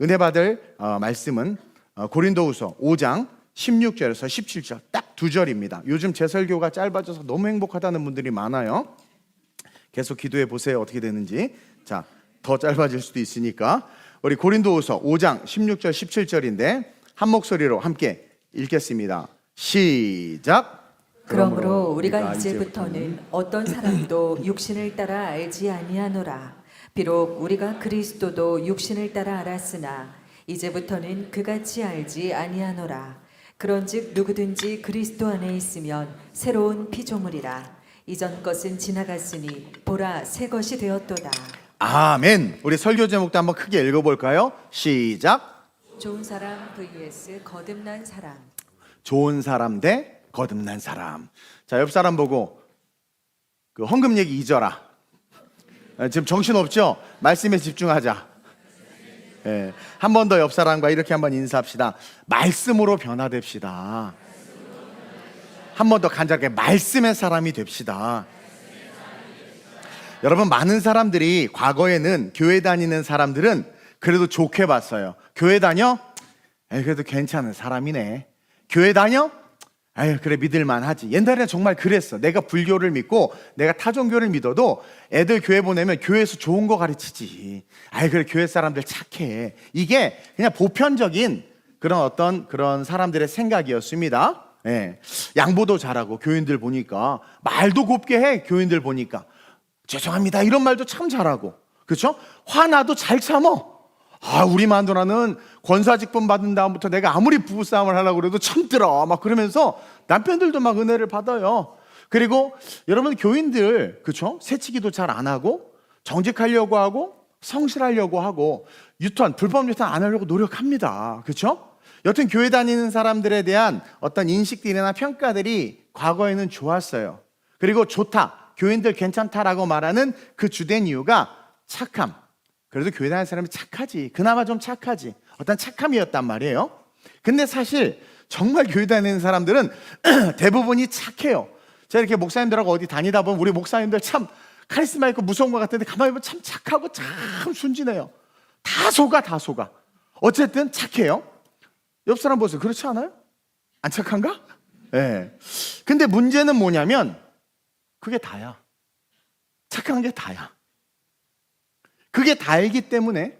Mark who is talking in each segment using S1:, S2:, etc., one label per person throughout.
S1: 은혜 받을 말씀은 고린도후서 5장 16절에서 17절 딱 2절입니다. 요즘 제 설교가 짧아져서 너무 행복하다는 분들이 많아요. 계속 기도해 보세요. 어떻게 되는지. 자, 더 짧아질 수도 있으니까 우리 고린도후서 5장 16절 17절인데 한 목소리로 함께 읽겠습니다. 시작.
S2: 그러므로 우리가 이제부터는 어떤 사람도 육신을 따라 알지 아니하노라. 비록 우리가 그리스도도 육신을 따라 알았으나 이제부터는 그같이 알지 아니하노라. 그런즉 누구든지 그리스도 안에 있으면 새로운 피조물이라. 이전 것은 지나갔으니 보라 새 것이 되었도다.
S1: 아멘. 우리 설교 제목도 한번 크게 읽어볼까요? 시작.
S2: 좋은 사람 vs 거듭난 사람.
S1: 좋은 사람 대 거듭난 사람. 자, 옆 사람 보고 그 헌금 얘기 잊어라. 지금 정신 없죠? 말씀에 집중하자. 예, 한 번 더 옆 사람과 이렇게 한번 인사합시다. 말씀으로 변화됩시다. 한 번 더 간절하게 말씀의 사람이 됩시다. 여러분, 많은 사람들이 과거에는 교회 다니는 사람들은 그래도 좋게 봤어요. 교회 다녀? 에이, 그래도 괜찮은 사람이네. 교회 다녀? 아유, 그래, 믿을만 하지. 옛날에는 정말 그랬어. 내가 불교를 믿고 내가 타종교를 믿어도 애들 교회 보내면 교회에서 좋은 거 가르치지. 아유, 그래, 교회 사람들 착해. 이게 그냥 보편적인 그런 사람들의 생각이었습니다. 예. 양보도 잘하고 교인들 보니까 말도 곱게 해. 교인들 보니까 죄송합니다 이런 말도 참 잘하고, 그렇죠? 화나도 잘 참어. 우리 마누라는 권사직분 받은 다음부터 내가 아무리 부부싸움을 하려고 그래도 참더라 막 그러면서 남편들도 막 은혜를 받아요. 그리고 여러분, 교인들, 그렇죠? 새치기도 잘 안 하고 정직하려고 하고 성실하려고 하고 불법 유턴 안 하려고 노력합니다. 그렇죠? 여튼 교회 다니는 사람들에 대한 어떤 인식들이나 평가들이 과거에는 좋았어요. 그리고 좋다, 교인들 괜찮다라고 말하는 그 주된 이유가 착함. 그래도 교회 다니는 사람이 착하지. 그나마 좀 착하지. 어떤 착함이었단 말이에요. 근데 사실 정말 교회 다니는 사람들은 대부분이 착해요. 제가 이렇게 목사님들하고 어디 다니다 보면 우리 목사님들 참 카리스마 있고 무서운 것 같은데 가만히 보면 참 착하고 참 순진해요. 다 속아. 어쨌든 착해요. 옆 사람 보세요. 그렇지 않아요? 안 착한가? 네. 근데 문제는 뭐냐면 그게 다야. 착한 게 다야. 그게 다이기 때문에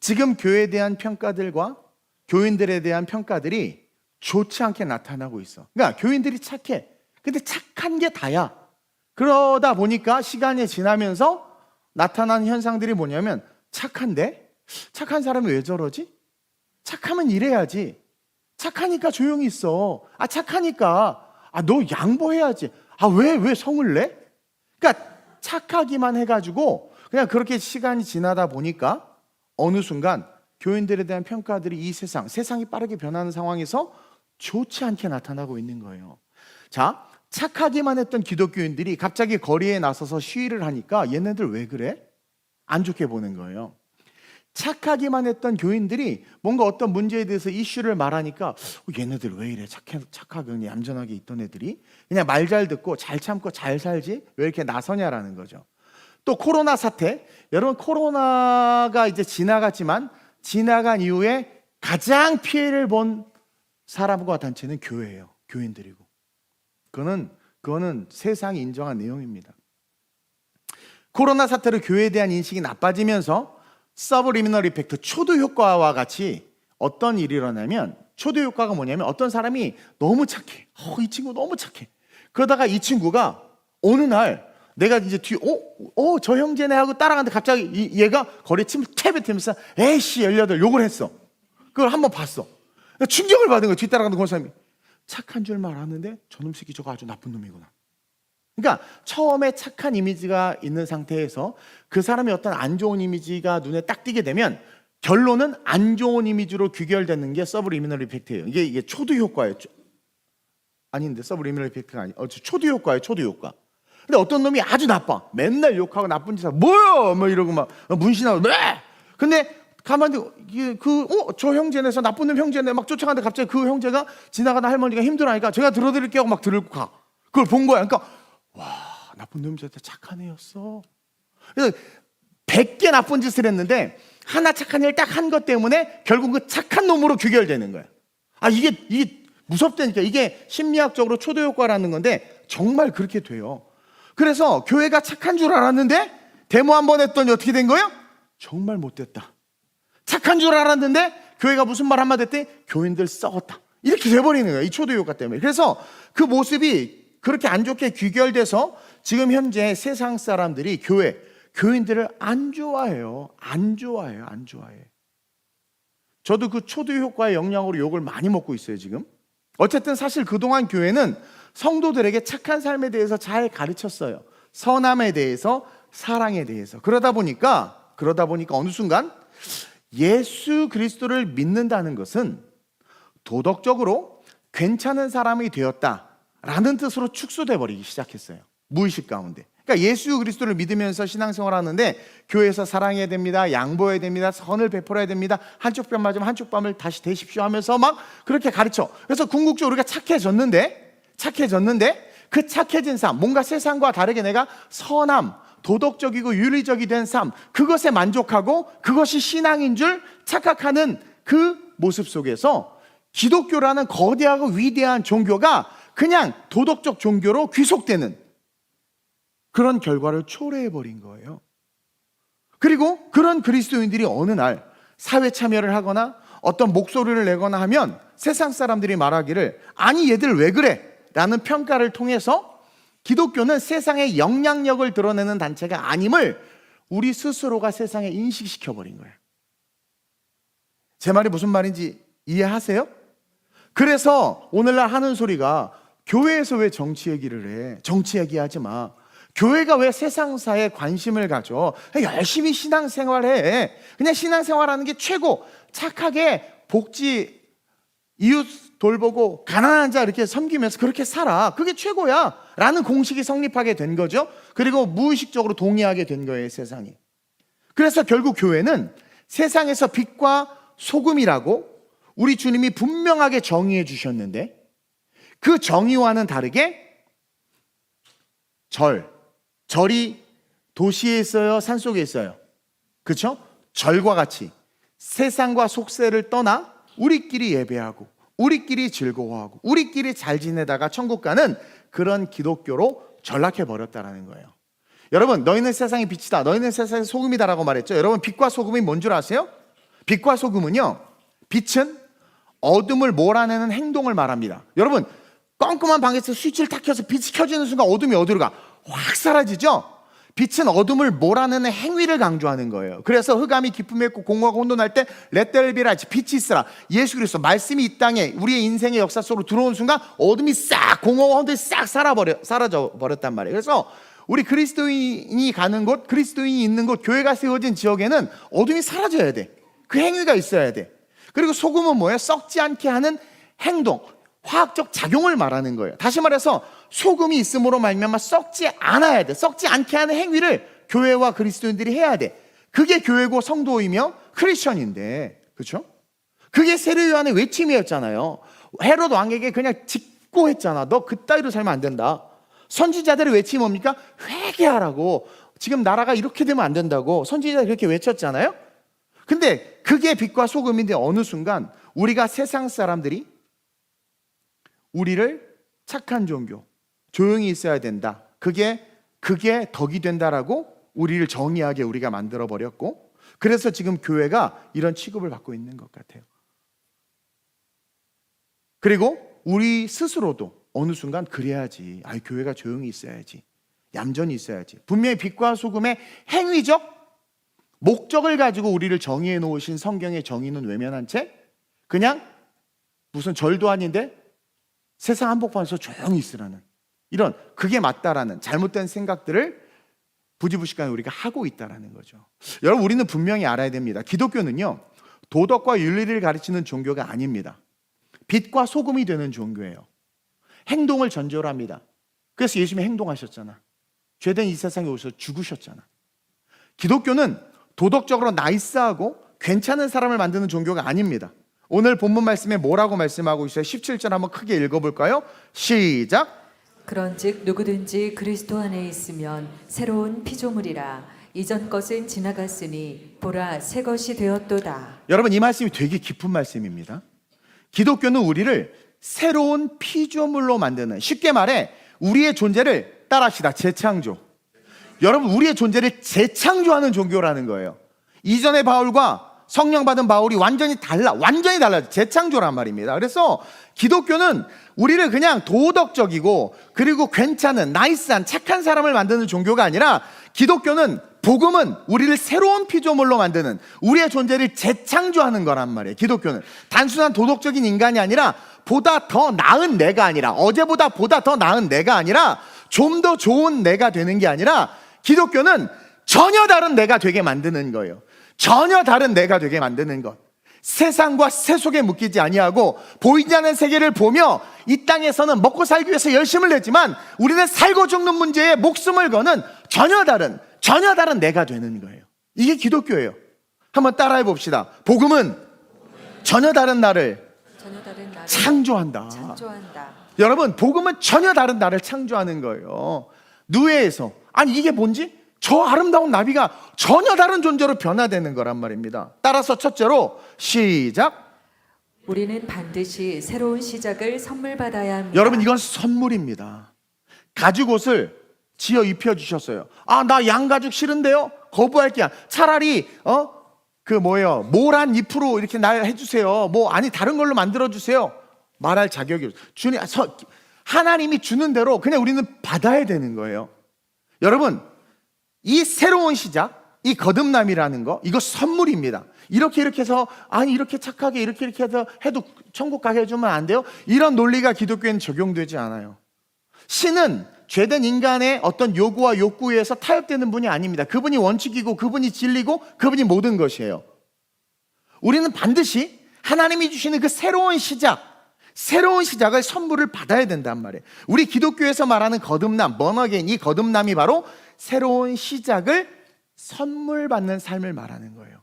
S1: 지금 교회에 대한 평가들과 교인들에 대한 평가들이 좋지 않게 나타나고 있어. 그러니까 교인들이 착해. 근데 착한 게 다야. 그러다 보니까 시간이 지나면서 나타난 현상들이 뭐냐면 착한데? 착한 사람이 왜 저러지? 착하면 이래야지. 착하니까 조용히 있어. 착하니까 너 양보해야지. 왜 성을 내? 그러니까 착하기만 해가지고 그냥 그렇게 시간이 지나다 보니까 어느 순간 교인들에 대한 평가들이 이 세상이 빠르게 변하는 상황에서 좋지 않게 나타나고 있는 거예요. 자, 착하기만 했던 기독교인들이 갑자기 거리에 나서서 시위를 하니까 얘네들 왜 그래? 안 좋게 보는 거예요. 착하기만 했던 교인들이 뭔가 어떤 문제에 대해서 이슈를 말하니까 얘네들 왜 이래? 착하게 얌전하게 있던 애들이 그냥 말 잘 듣고 잘 참고 잘 살지? 왜 이렇게 나서냐라는 거죠. 또 코로나 사태, 여러분, 코로나가 이제 지나갔지만 지나간 이후에 가장 피해를 본 사람과 단체는 교회예요. 교인들이고. 그거는 세상이 인정한 내용입니다. 코로나 사태로 교회에 대한 인식이 나빠지면서 서브리미널 이펙트, 초도 효과와 같이 어떤 일이 일어나면, 초도 효과가 뭐냐면 어떤 사람이 너무 착해. 이 친구 너무 착해. 그러다가 이 친구가 어느 날 내가 이제 뒤에 저 형제네 하고 따라가는데 갑자기 얘가 거리에 침을 탭에 에이씨 18 욕을 했어. 그걸 한번 봤어. 충격을 받은 거야. 뒤따라가는 그 사람이. 착한 줄 알았는데 저놈 새끼 저거 아주 나쁜 놈이구나. 그러니까 처음에 착한 이미지가 있는 상태에서 그 사람의 어떤 안 좋은 이미지가 눈에 딱 띄게 되면 결론은 안 좋은 이미지로 귀결되는 게 서브리미널 이펙트예요. 이게 초도 효과예요. 아닌데 서브리미널 이펙트가 초도 효과예요. 초도 효과. 근데 어떤 놈이 아주 나빠. 맨날 욕하고 나쁜 짓 하고 뭐야? 뭐 이러고 막 문신하고 왜? 근데 가만히 저 형제네서 나쁜 놈 형제네 막 쫓아가는데 갑자기 그 형제가 지나가는 할머니가 힘들어하니까 제가 들어드릴게요 하고 막 들고 가. 그걸 본 거야. 그러니까 와, 나쁜 놈 진짜 착한 애였어. 그래서 100개 나쁜 짓을 했는데 하나 착한 일 딱 한 것 때문에 결국 그 착한 놈으로 귀결되는 거예요. 이게 무섭다니까. 이게 심리학적으로 초도 효과라는 건데 정말 그렇게 돼요. 그래서 교회가 착한 줄 알았는데 데모 한 번 했더니 어떻게 된 거예요? 정말 못됐다. 착한 줄 알았는데 교회가 무슨 말 한마디 했더니 교인들 썩었다. 이렇게 돼버리는 거예요. 이 초도 효과 때문에. 그래서 그 모습이 그렇게 안 좋게 귀결돼서 지금 현재 세상 사람들이 교인들을 안 좋아해요. 안 좋아해. 저도 그 초도 효과의 영향으로 욕을 많이 먹고 있어요, 지금. 어쨌든 사실 그동안 교회는 성도들에게 착한 삶에 대해서 잘 가르쳤어요. 선함에 대해서, 사랑에 대해서. 그러다 보니까 어느 순간 예수 그리스도를 믿는다는 것은 도덕적으로 괜찮은 사람이 되었다라는 뜻으로 축소돼 버리기 시작했어요. 무의식 가운데. 그러니까 예수 그리스도를 믿으면서 신앙생활하는데 교회에서 사랑해야 됩니다, 양보해야 됩니다, 선을 베풀어야 됩니다, 한쪽 뺨 맞으면 한쪽 뺨을 다시 대십시오 하면서 막 그렇게 가르쳐. 그래서 궁극적으로 우리가 착해졌는데 그 착해진 삶, 뭔가 세상과 다르게 내가 선함, 도덕적이고 윤리적이 된 삶, 그것에 만족하고 그것이 신앙인 줄 착각하는 그 모습 속에서 기독교라는 거대하고 위대한 종교가 그냥 도덕적 종교로 귀속되는 그런 결과를 초래해버린 거예요. 그리고 그런 그리스도인들이 어느 날 사회 참여를 하거나 어떤 목소리를 내거나 하면 세상 사람들이 말하기를 아니 얘들 왜 그래? 라는 평가를 통해서 기독교는 세상의 영향력을 드러내는 단체가 아님을 우리 스스로가 세상에 인식시켜버린 거예요. 제 말이 무슨 말인지 이해하세요? 그래서 오늘날 하는 소리가 교회에서 왜 정치 얘기를 해? 정치 얘기하지 마. 교회가 왜 세상사에 관심을 가져? 열심히 신앙생활해. 그냥 신앙생활하는 게 최고. 착하게 복지, 이웃 돌보고 가난한 자 이렇게 섬기면서 그렇게 살아. 그게 최고야 라는 공식이 성립하게 된 거죠. 그리고 무의식적으로 동의하게 된 거예요, 세상이. 그래서 결국 교회는 세상에서 빛과 소금이라고 우리 주님이 분명하게 정의해 주셨는데 그 정의와는 다르게 절이 도시에 있어요, 산속에 있어요? 그렇죠? 절과 같이 세상과 속세를 떠나 우리끼리 예배하고 우리끼리 즐거워하고 우리끼리 잘 지내다가 천국 가는 그런 기독교로 전락해 버렸다라는 거예요. 여러분, 너희는 세상의 빛이다, 너희는 세상의 소금이다라고 말했죠. 여러분, 빛과 소금이 뭔 줄 아세요? 빛과 소금은요, 빛은 어둠을 몰아내는 행동을 말합니다. 여러분, 껌껌한 방에서 스위치를 탁 켜서 빛이 켜지는 순간 어둠이 어디로 가? 확 사라지죠? 빛은 어둠을 몰아내는 행위를 강조하는 거예요. 그래서 흑암이 기쁨에 있고 공허가 혼돈할 때 Let there be light, 빛이 있으라. 예수 그리스도 말씀이 이 땅에 우리의 인생의 역사 속으로 들어온 순간 어둠이 싹, 공허가 혼돈이 싹 사라져 버렸단 말이에요. 그래서 우리 그리스도인이 가는 곳, 그리스도인이 있는 곳, 교회가 세워진 지역에는 어둠이 사라져야 돼. 그 행위가 있어야 돼. 그리고 소금은 뭐예요? 썩지 않게 하는 행동, 화학적 작용을 말하는 거예요. 다시 말해서 소금이 있음으로 말미암아 썩지 않아야 돼. 썩지 않게 하는 행위를 교회와 그리스도인들이 해야 돼. 그게 교회고 성도이며 크리스천인데, 그렇죠? 그게 세례 요한의 외침이었잖아요. 헤롯 왕에게 그냥 직고했잖아. 너 그따위로 살면 안 된다. 선지자들의 외침이 뭡니까? 회개하라고. 지금 나라가 이렇게 되면 안 된다고 선지자들이 그렇게 외쳤잖아요. 근데 그게 빛과 소금인데 어느 순간 우리가 세상 사람들이 우리를 착한 종교, 조용히 있어야 된다, 그게 덕이 된다라고 우리를 정의하게 우리가 만들어 버렸고, 그래서 지금 교회가 이런 취급을 받고 있는 것 같아요. 그리고 우리 스스로도 어느 순간 그래야지, 교회가 조용히 있어야지, 얌전히 있어야지. 분명히 빛과 소금의 행위적 목적을 가지고 우리를 정의해 놓으신 성경의 정의는 외면한 채 그냥 무슨 절도 아닌데 세상 한복판에서 조용히 있으라는, 이런, 그게 맞다라는 잘못된 생각들을 부지부식간에 우리가 하고 있다라는 거죠. 여러분, 우리는 분명히 알아야 됩니다. 기독교는요, 도덕과 윤리를 가르치는 종교가 아닙니다. 빛과 소금이 되는 종교예요. 행동을 전제로 합니다. 그래서 예수님이 행동하셨잖아. 죄된 이 세상에 오셔서 죽으셨잖아. 기독교는 도덕적으로 나이스하고 괜찮은 사람을 만드는 종교가 아닙니다. 오늘 본문 말씀에 뭐라고 말씀하고 있어요? 17절 한번 크게 읽어볼까요? 시작!
S2: 그런즉 누구든지 그리스도 안에 있으면 새로운 피조물이라. 이전 것은 지나갔으니 보라 새 것이 되었도다.
S1: 여러분, 이 말씀이 되게 깊은 말씀입니다. 기독교는 우리를 새로운 피조물로 만드는, 쉽게 말해 우리의 존재를 따라합시다, 재창조. 여러분, 우리의 존재를 재창조하는 종교라는 거예요. 이전의 바울과 성령 받은 바울이 완전히 달라. 재창조란 말입니다. 그래서 기독교는 우리를 그냥 도덕적이고 그리고 괜찮은, 나이스한, 착한 사람을 만드는 종교가 아니라, 기독교는, 복음은 우리를 새로운 피조물로 만드는, 우리의 존재를 재창조하는 거란 말이에요. 기독교는 단순한 도덕적인 인간이 아니라, 보다 더 나은 내가 아니라, 어제보다 보다 더 나은 내가 아니라, 좀 더 좋은 내가 되는 게 아니라, 기독교는 전혀 다른 내가 되게 만드는 거예요. 전혀 다른 내가 되게 만드는 것. 세상과 세속에 묶이지 아니하고 보이지 않는 세계를 보며 이 땅에서는 먹고 살기 위해서 열심을 냈지만 우리는 살고 죽는 문제에 목숨을 거는 전혀 다른 내가 되는 거예요. 이게 기독교예요. 한번 따라해 봅시다. 복음은 전혀 다른 나를 창조한다. 여러분, 복음은 전혀 다른 나를 창조하는 거예요. 누에에서, 아니 이게 뭔지? 저 아름다운 나비가 전혀 다른 존재로 변화되는 거란 말입니다. 따라서 첫째로 시작.
S2: 우리는 반드시 새로운 시작을 선물 받아야 합니다.
S1: 여러분, 이건 선물입니다. 가죽옷을 지어 입혀주셨어요. 아, 나 양가죽 싫은데요? 거부할게요. 차라리 모란 잎으로 이렇게 날 해주세요. 아니 다른 걸로 만들어주세요. 말할 자격이 없어요. 주님, 하나님이 주는 대로 그냥 우리는 받아야 되는 거예요. 여러분, 이 새로운 시작, 이 거듭남이라는 거, 이거 선물입니다. 이렇게 해서, 아니 이렇게 착하게 이렇게 해서 해도 천국 가게 해주면 안 돼요? 이런 논리가 기독교에는 적용되지 않아요. 신은 죄된 인간의 어떤 요구와 욕구에 의해서 타협되는 분이 아닙니다. 그분이 원칙이고 그분이 진리고 그분이 모든 것이에요. 우리는 반드시 하나님이 주시는 그 새로운 시작을 선물을 받아야 된단 말이에요. 우리 기독교에서 말하는 거듭남, 번어게인, 이 거듭남이 바로 새로운 시작을 선물 받는 삶을 말하는 거예요.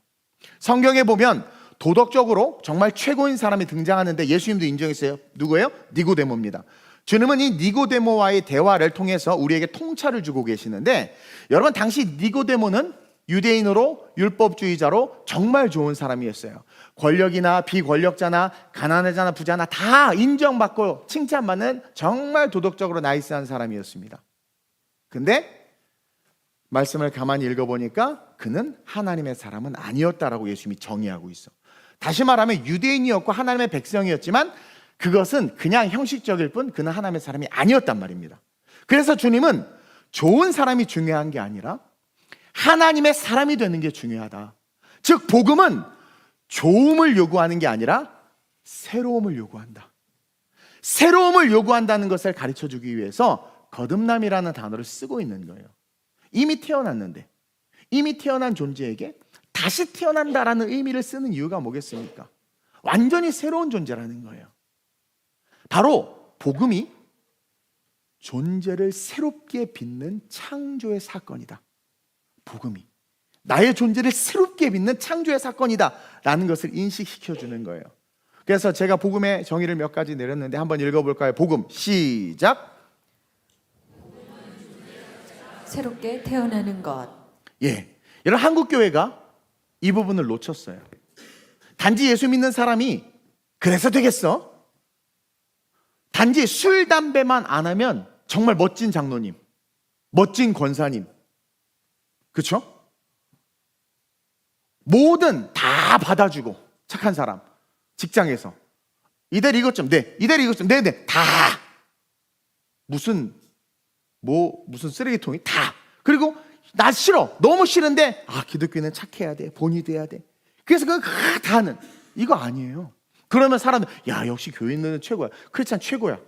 S1: 성경에 보면 도덕적으로 정말 최고인 사람이 등장하는데 예수님도 인정했어요. 누구예요? 니고데모입니다. 주님은 이 니고데모와의 대화를 통해서 우리에게 통찰을 주고 계시는데, 여러분, 당시 니고데모는 유대인으로 율법주의자로 정말 좋은 사람이었어요. 권력이나 비권력자나 가난하자나 부자나 다 인정받고 칭찬받는 정말 도덕적으로 나이스한 사람이었습니다. 근데 말씀을 가만히 읽어보니까 그는 하나님의 사람은 아니었다라고 예수님이 정의하고 있어. 다시 말하면 유대인이었고 하나님의 백성이었지만 그것은 그냥 형식적일 뿐 그는 하나님의 사람이 아니었단 말입니다. 그래서 주님은 좋은 사람이 중요한 게 아니라 하나님의 사람이 되는 게 중요하다. 즉 복음은 좋음을 요구하는 게 아니라 새로움을 요구한다. 새로움을 요구한다는 것을 가르쳐주기 위해서 거듭남이라는 단어를 쓰고 있는 거예요. 이미 태어났는데, 이미 태어난 존재에게 다시 태어난다라는 의미를 쓰는 이유가 뭐겠습니까? 완전히 새로운 존재라는 거예요. 바로 복음이 존재를 새롭게 빚는 창조의 사건이다. 복음이 나의 존재를 새롭게 빚는 창조의 사건이다 라는 것을 인식시켜주는 거예요. 그래서 제가 복음의 정의를 몇 가지 내렸는데 한번 읽어볼까요? 복음 시작.
S2: 새롭게 태어나는 것.
S1: 예, 여러분, 한국교회가 이 부분을 놓쳤어요. 단지 예수 믿는 사람이 그래서 되겠어? 단지 술, 담배만 안 하면 정말 멋진 장로님, 멋진 권사님, 그렇죠? 뭐든 다 받아주고 착한 사람, 직장에서 이대리 이것 좀, 네, 이대리 이것 좀, 네, 다 무슨 쓰레기통이 다. 그리고 나 싫어, 너무 싫은데 기독교는 착해야 돼, 본이 돼야 돼. 그래서 그거 다 하는, 이거 아니에요. 그러면 사람들, 야, 역시 교회 있는 최고야, 크리스찬 최고야.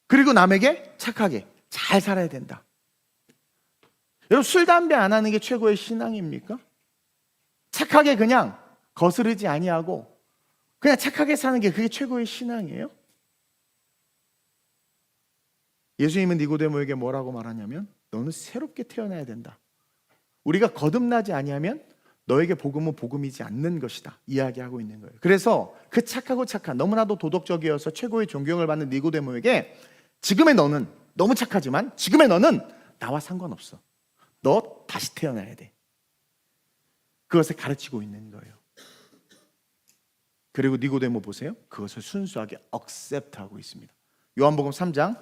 S1: 그리고 남에게 착하게 잘 살아야 된다. 여러분, 술, 담배 안 하는 게 최고의 신앙입니까? 착하게 그냥 거스르지 아니하고 그냥 착하게 사는 게 그게 최고의 신앙이에요? 예수님은 니고데모에게 뭐라고 말하냐면, 너는 새롭게 태어나야 된다. 우리가 거듭나지 아니하면 너에게 복음은 복음이지 않는 것이다 이야기하고 있는 거예요. 그래서 그 착하고 착한, 너무나도 도덕적이어서 최고의 존경을 받는 니고데모에게 지금의 너는 너무 착하지만 지금의 너는 나와 상관없어. 너 다시 태어나야 돼. 그것을 가르치고 있는 거예요. 그리고 니고데모 보세요. 그것을 순수하게 억셉트하고 있습니다. 요한복음 3장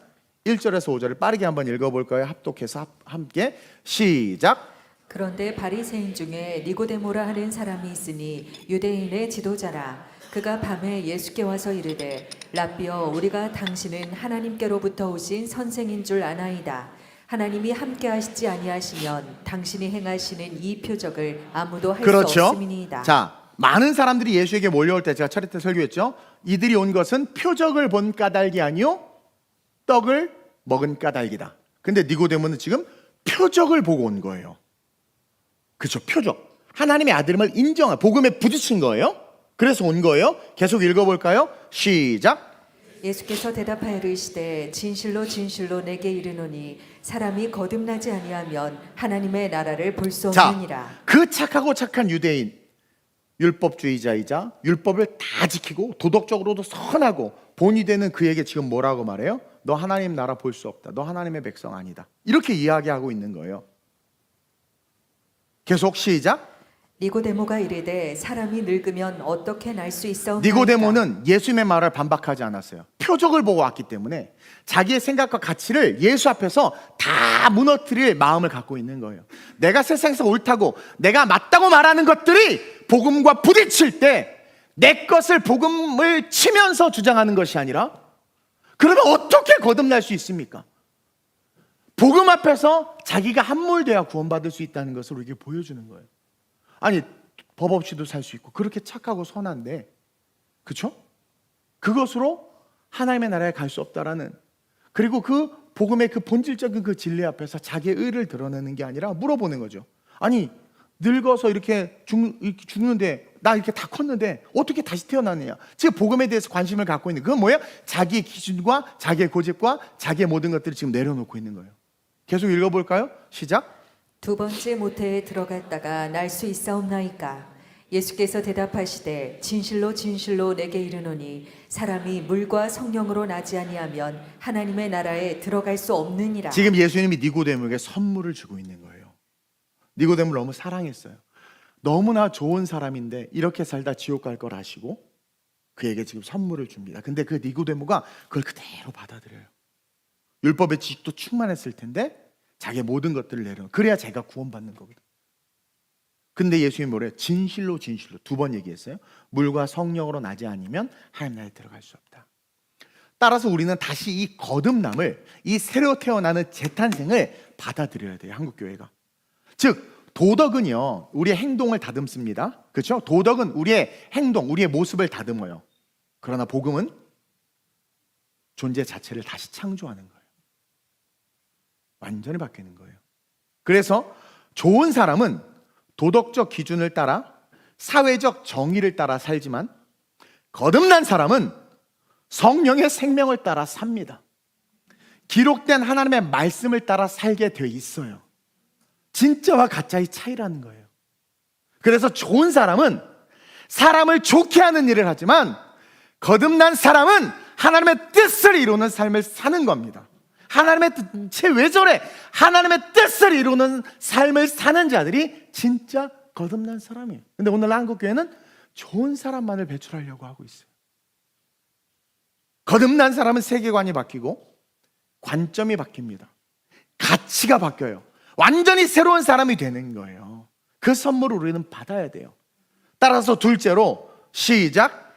S1: 1절에서 5절을 빠르게 한번 읽어볼까요? 합독해서 함께 시작.
S2: 그런데 바리새인 중에 니고데모라 하는 사람이 있으니 유대인의 지도자라. 그가 밤에 예수께 와서 이르되 라삐여, 우리가 당신은 하나님께로부터 오신 선생인 줄 아나이다. 하나님이 함께 하시지 아니하시면 당신이 행하시는 이 표적을 아무도 할 수
S1: 그렇죠.
S2: 없음이니이다.
S1: 자, 많은 사람들이 예수에게 몰려올 때 제가 차례 때 설교했죠. 이들이 온 것은 표적을 본 까닭이 아니요 떡을 먹은 까닭이다. 근데 니고데모는 지금 표적을 보고 온 거예요. 그렇죠, 표적. 하나님의 아들임을 인정한, 복음에 부딪힌 거예요. 그래서 온 거예요. 계속 읽어볼까요? 시작.
S2: 예수께서 대답하여 이르시되 진실로 진실로 내게 이르노니 사람이 거듭나지 아니하면 하나님의 나라를 볼 수 없느니라.
S1: 자, 그 착하고 착한 유대인, 율법주의자이자 율법을 다 지키고 도덕적으로도 선하고 본이 되는 그에게 지금 뭐라고 말해요? 너 하나님 나라 볼 수 없다. 너 하나님의 백성 아니다. 이렇게 이야기하고 있는 거예요. 계속 시작.
S2: 니고데모가 이르되 사람이 늙으면 어떻게 날 수 있사옵나이까.
S1: 니고데모는 예수님의 말을 반박하지 않았어요. 표적을 보고 왔기 때문에 자기의 생각과 가치를 예수 앞에서 다 무너뜨릴 마음을 갖고 있는 거예요. 내가 세상에서 옳다고 내가 맞다고 말하는 것들이 복음과 부딪힐 때 내 것을 복음을 치면서 주장하는 것이 아니라, 그러면 어떻게 거듭날 수 있습니까? 복음 앞에서 자기가 함몰되어 구원받을 수 있다는 것을 우리에게 보여주는 거예요. 아니, 법 없이도 살 수 있고 그렇게 착하고 선한데, 그렇죠? 그것으로 하나님의 나라에 갈 수 없다라는, 그리고 그 복음의 그 본질적인 그 진리 앞에서 자기의 의를 드러내는 게 아니라 물어보는 거죠. 아니, 늙어서 이렇게 죽는데, 나 이렇게 다 컸는데 어떻게 다시 태어났느냐. 지금 복음에 대해서 관심을 갖고 있는, 그건 뭐예요? 자기의 기준과 자기의 고집과 자기의 모든 것들을 지금 내려놓고 있는 거예요. 계속 읽어볼까요? 시작.
S2: 두 번째 모태에 들어갔다가 날 수 있사옵나이까. 예수께서 대답하시되 진실로 진실로 내게 이르노니 사람이 물과 성령으로 나지 아니하면 하나님의 나라에 들어갈 수 없느니라.
S1: 지금 예수님이 니고데모에게 선물을 주고 있는 거예요. 니고데모를 너무 사랑했어요. 너무나 좋은 사람인데 이렇게 살다 지옥 갈 걸 아시고 그에게 지금 선물을 줍니다. 근데 그 니고데모가 그걸 그대로 받아들여요. 율법의 지식도 충만했을 텐데 자기의 모든 것들을 내려, 그래야 제가 구원받는 거거든. 근데 예수님이 뭐래요? 진실로 진실로 두 번 얘기했어요. 물과 성령으로 나지 않으면 하나님 나라에 들어갈 수 없다. 따라서 우리는 다시 이 거듭남을, 이 새로 태어나는 재탄생을 받아들여야 돼요. 한국교회가. 즉 도덕은요, 우리의 행동을 다듬습니다. 그렇죠? 도덕은 우리의 행동, 우리의 모습을 다듬어요. 그러나 복음은 존재 자체를 다시 창조하는 거예요. 완전히 바뀌는 거예요. 그래서 좋은 사람은 도덕적 기준을 따라 사회적 정의를 따라 살지만, 거듭난 사람은 성령의 생명을 따라 삽니다. 기록된 하나님의 말씀을 따라 살게 돼 있어요. 진짜와 가짜의 차이라는 거예요. 그래서 좋은 사람은 사람을 좋게 하는 일을 하지만, 거듭난 사람은 하나님의 뜻을 이루는 삶을 사는 겁니다. 하나님의 뜻, 쟤 왜 저래? 하나님의 뜻을 이루는 삶을 사는 자들이 진짜 거듭난 사람이에요. 근데 오늘 한국교회는 좋은 사람만을 배출하려고 하고 있어요. 거듭난 사람은 세계관이 바뀌고 관점이 바뀝니다. 가치가 바뀌어요. 완전히 새로운 사람이 되는 거예요. 그 선물을 우리는 받아야 돼요. 따라서 둘째로 시작.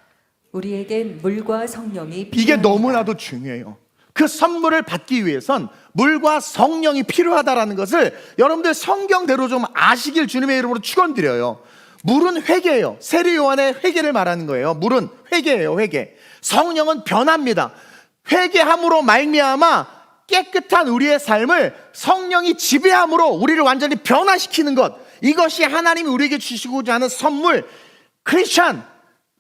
S2: 우리에겐 물과 성령이 필요합니다.
S1: 이게 너무나도 중요해요. 그 선물을 받기 위해선 물과 성령이 필요하다라는 것을 여러분들 성경대로 좀 아시길 주님의 이름으로 축원드려요. 물은 회개예요. 세례 요한의 회개를 말하는 거예요. 물은 회개예요. 회개. 성령은 변합니다. 회개함으로 말미암아 깨끗한 우리의 삶을 성령이 지배함으로 우리를 완전히 변화시키는 것, 이것이 하나님이 우리에게 주시고자 하는 선물. 크리스찬,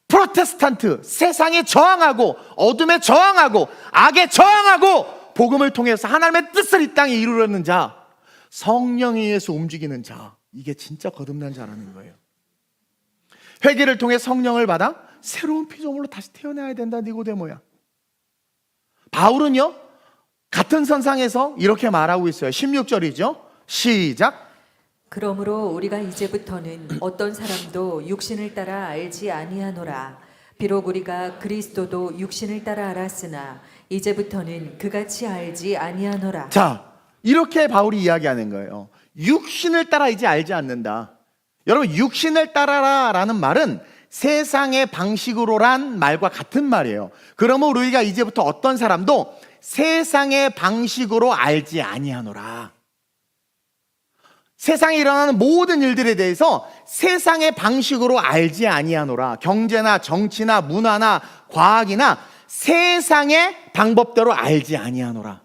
S1: 프로테스탄트, 세상에 저항하고 어둠에 저항하고 악에 저항하고 복음을 통해서 하나님의 뜻을 이 땅에 이루려는 자, 성령에 의해서 움직이는 자, 이게 진짜 거듭난 자라는 거예요. 회개를 통해 성령을 받아 새로운 피조물로 다시 태어나야 된다. 니고데모야. 바울은요, 같은 선상에서 이렇게 말하고 있어요. 16절이죠. 시작.
S2: 그러므로 우리가 이제부터는 어떤 사람도 육신을 따라 알지 아니하노라. 비록 우리가 그리스도도 육신을 따라 알았으나 이제부터는 그같이 알지 아니하노라.
S1: 자, 이렇게 바울이 이야기하는 거예요. 육신을 따라 이제 알지 않는다. 여러분, 육신을 따라라라는 말은 세상의 방식으로란 말과 같은 말이에요. 그러면 우리가 이제부터 어떤 사람도 세상의 방식으로 알지 아니하노라. 세상에 일어나는 모든 일들에 대해서 세상의 방식으로 알지 아니하노라. 경제나 정치나 문화나 과학이나 세상의 방법대로 알지 아니하노라.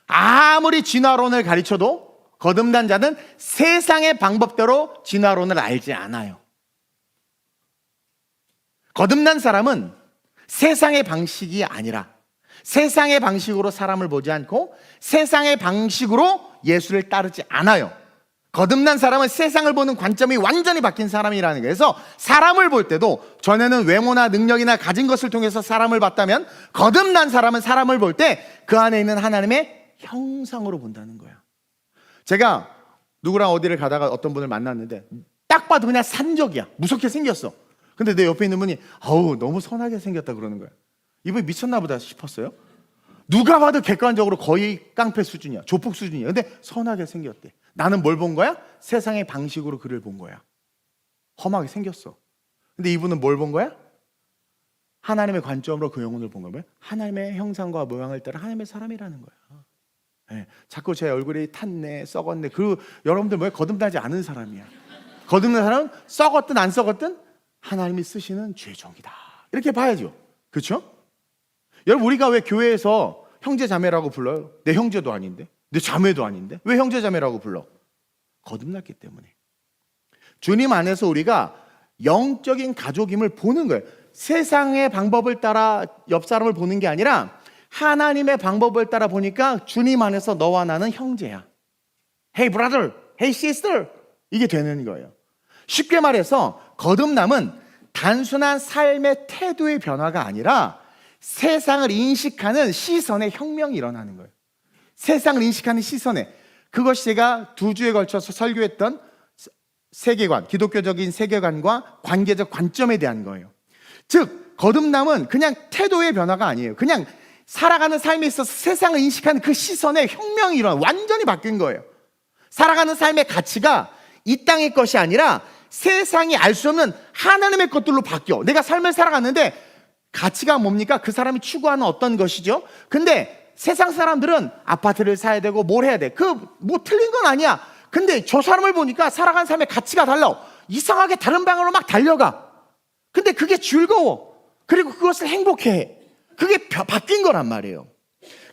S1: 아무리 진화론을 가르쳐도 거듭난 자는 세상의 방법대로 진화론을 알지 않아요. 거듭난 사람은 세상의 방식이 아니라 세상의 방식으로 사람을 보지 않고 세상의 방식으로 예수를 따르지 않아요. 거듭난 사람은 세상을 보는 관점이 완전히 바뀐 사람이라는 거예요. 그래서 사람을 볼 때도 전에는 외모나 능력이나 가진 것을 통해서 사람을 봤다면 거듭난 사람은 사람을 볼 때 그 안에 있는 하나님의 형상으로 본다는 거예요. 제가 누구랑 어디를 가다가 어떤 분을 만났는데 딱 봐도 그냥 산적이야. 무섭게 생겼어. 근데 내 옆에 있는 분이 어우 너무 선하게 생겼다 그러는 거야. 이분이 미쳤나 보다 싶었어요. 누가 봐도 객관적으로 거의 깡패 수준이야. 조폭 수준이야. 근데 선하게 생겼대. 나는 뭘 본 거야? 세상의 방식으로 그를 본 거야. 험하게 생겼어. 근데 이분은 뭘 본 거야? 하나님의 관점으로 그 영혼을 본 거야. 하나님의 형상과 모양을 따라 하나님의 사람이라는 거야. 네, 자꾸 제 얼굴이 탔네, 썩었네. 여러분들 뭐야? 거듭나지 않은 사람이야. 거듭난 사람은 썩었든 안 썩었든 하나님이 쓰시는 죄종이다. 이렇게 봐야죠. 그렇죠? 여러분, 우리가 왜 교회에서 형제 자매라고 불러요? 내 형제도 아닌데, 내 자매도 아닌데 왜 형제 자매라고 불러? 거듭났기 때문에. 주님 안에서 우리가 영적인 가족임을 보는 거예요. 세상의 방법을 따라 옆 사람을 보는 게 아니라 하나님의 방법을 따라 보니까 주님 안에서 너와 나는 형제야. Hey brother, hey sister, 이게 되는 거예요. 쉽게 말해서 거듭남은 단순한 삶의 태도의 변화가 아니라 세상을 인식하는 시선의 혁명이 일어나는 거예요. 세상을 인식하는 시선에, 그것이 제가 2주에 걸쳐서 설교했던 세계관, 기독교적인 세계관과 관계적 관점에 대한 거예요. 즉 거듭남은 그냥 태도의 변화가 아니에요. 그냥 살아가는 삶에 있어서 세상을 인식하는 그 시선의 혁명이 일어나 완전히 바뀐 거예요. 살아가는 삶의 가치가 이 땅의 것이 아니라 세상이 알 수 없는 하나님의 것들로 바뀌어. 내가 삶을 살아갔는데 가치가 뭡니까? 그 사람이 추구하는 어떤 것이죠. 근데 세상 사람들은 아파트를 사야 되고 뭘 해야 돼. 뭐 틀린 건 아니야. 근데 저 사람을 보니까 살아가는 삶의 가치가 달라. 이상하게 다른 방향으로 막 달려가. 근데 그게 즐거워. 그리고 그것을 행복해해. 그게 바뀐 거란 말이에요.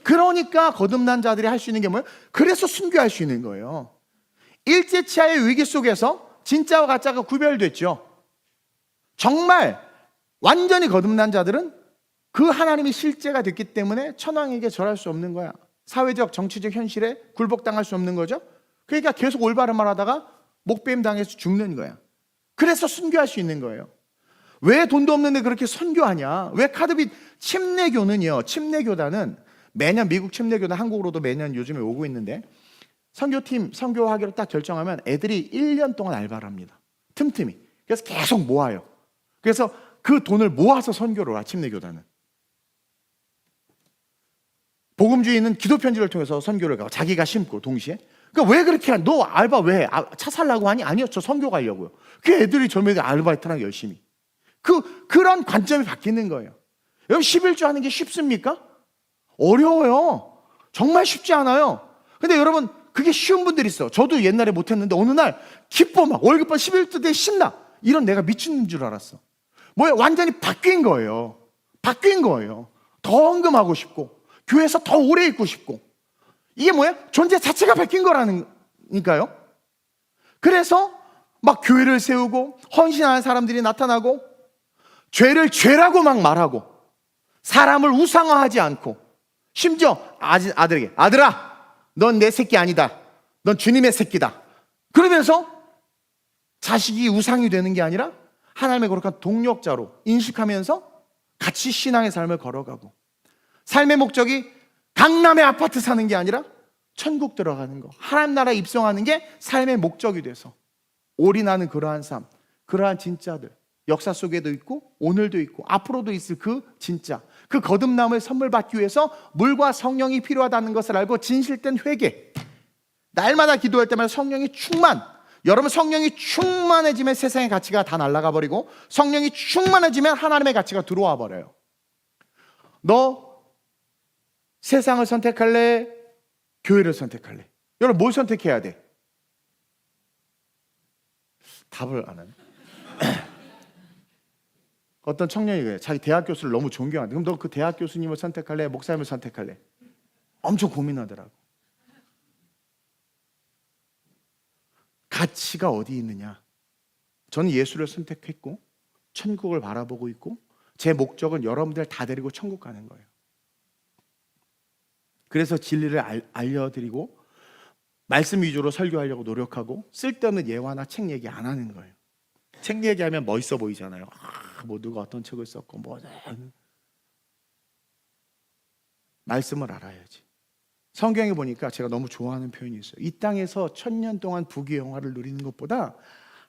S1: 그러니까 거듭난 자들이 할 수 있는 게 뭐예요? 그래서 순교할 수 있는 거예요. 일제치하의 위기 속에서 진짜와 가짜가 구별됐죠. 정말 완전히 거듭난 자들은 그 하나님이 실제가 됐기 때문에 천황에게 절할 수 없는 거야. 사회적 정치적 현실에 굴복당할 수 없는 거죠. 그러니까 계속 올바른 말 하다가 목배임 당해서 죽는 거야. 그래서 순교할 수 있는 거예요. 왜 돈도 없는데 그렇게 선교하냐? 왜 카드빚? 침례교는요, 침례교단은 매년 미국 침례교단 한국으로도 매년 요즘에 오고 있는데 선교팀 선교하기로 딱 결정하면 애들이 1년 동안 알바를 합니다. 틈틈이. 그래서 계속 모아요. 그래서 그 돈을 모아서 선교를 와. 침례교단은 복음주의는 기도 편지를 통해서 선교를 가고 자기가 심고 동시에. 그러니까 왜 그렇게 해? 너 알바 왜? 차 살라고 하니? 아니요, 저 선교 가려고요. 그 애들이 젊은이들 아르바이트랑 열심히. 그런 관점이 바뀌는 거예요. 여러분 11조 하는 게 쉽습니까? 어려워요. 정말 쉽지 않아요. 근데 여러분 그게 쉬운 분들이 있어. 저도 옛날에 못했는데 어느 날 기뻐 막 월급 받 11조 때 신나. 이런 내가 미친 줄 알았어. 뭐야? 완전히 바뀐 거예요. 바뀐 거예요. 더 헌금하고 싶고 교회에서 더 오래 있고 싶고 이게 뭐야? 존재 자체가 바뀐 거라니까요. 그래서 막 교회를 세우고 헌신하는 사람들이 나타나고 죄를 죄라고 막 말하고 사람을 우상화하지 않고 심지어 아들에게 아들아 넌 내 새끼 아니다. 넌 주님의 새끼다. 그러면서 자식이 우상이 되는 게 아니라 하나님의 거룩한 동력자로 인식하면서 같이 신앙의 삶을 걸어가고 삶의 목적이 강남의 아파트 사는 게 아니라 천국 들어가는 거, 하나님 나라에 입성하는 게 삶의 목적이 돼서 올인하는 그러한 삶, 그러한 진짜들, 역사 속에도 있고 오늘도 있고 앞으로도 있을 그 진짜, 그 거듭남을 선물 받기 위해서 물과 성령이 필요하다는 것을 알고 진실된 회개, 날마다 기도할 때마다 성령이 충만. 여러분, 성령이 충만해지면 세상의 가치가 다 날아가 버리고 성령이 충만해지면 하나님의 가치가 들어와 버려요. 너 세상을 선택할래? 교회를 선택할래? 여러분, 뭘 선택해야 돼? 답을 안 하네. 어떤 청년이 그래. 자기 대학 교수를 너무 존경하는데, 그럼 너 그 대학 교수님을 선택할래? 목사님을 선택할래? 엄청 고민하더라고. 가치가 어디 있느냐? 저는 예수를 선택했고 천국을 바라보고 있고 제 목적은 여러분들 다 데리고 천국 가는 거예요. 그래서 진리를 알려드리고 말씀 위주로 설교하려고 노력하고 쓸데없는 예화나 책 얘기 안 하는 거예요. 책 얘기하면 멋있어 보이잖아요. 뭐 누가 어떤 책을 썼고 뭐. 말씀을 알아야지. 성경에 보니까 제가 너무 좋아하는 표현이 있어요. 이 땅에서 1000년 동안 부귀 영화를 누리는 것보다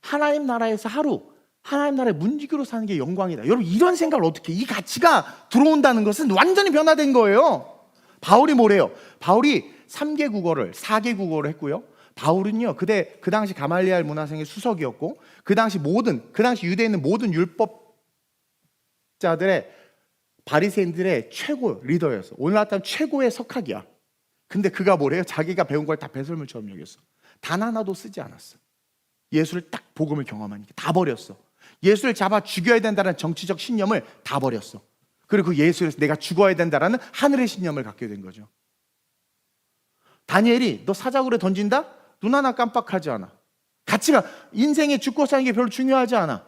S1: 하나님 나라에서 하루 하나님 나라의 문지기로 사는 게 영광이다. 여러분, 이런 생각을 어떻게, 이 가치가 들어온다는 것은 완전히 변화된 거예요. 바울이 뭐래요? 바울이 3개 국어를 4개 국어를 했고요. 바울은요, 그 당시 가말리알 문화생의 수석이었고 그 당시 유대에 있는 모든 율법자들의 바리새인들의 최고 리더였어. 오늘날 따면 최고의 석학이야. 근데 그가 뭐래요? 자기가 배운 걸 다 배설물처럼 여겼어. 단 하나도 쓰지 않았어. 예수를 딱 복음을 경험하니까 다 버렸어. 예수를 잡아 죽여야 된다는 정치적 신념을 다 버렸어. 그리고 그 예수에서 내가 죽어야 된다는 하늘의 신념을 갖게 된 거죠. 다니엘이 너 사자굴에 던진다? 눈 하나 깜빡하지 않아. 가치가, 인생에 죽고 사는 게 별로 중요하지 않아.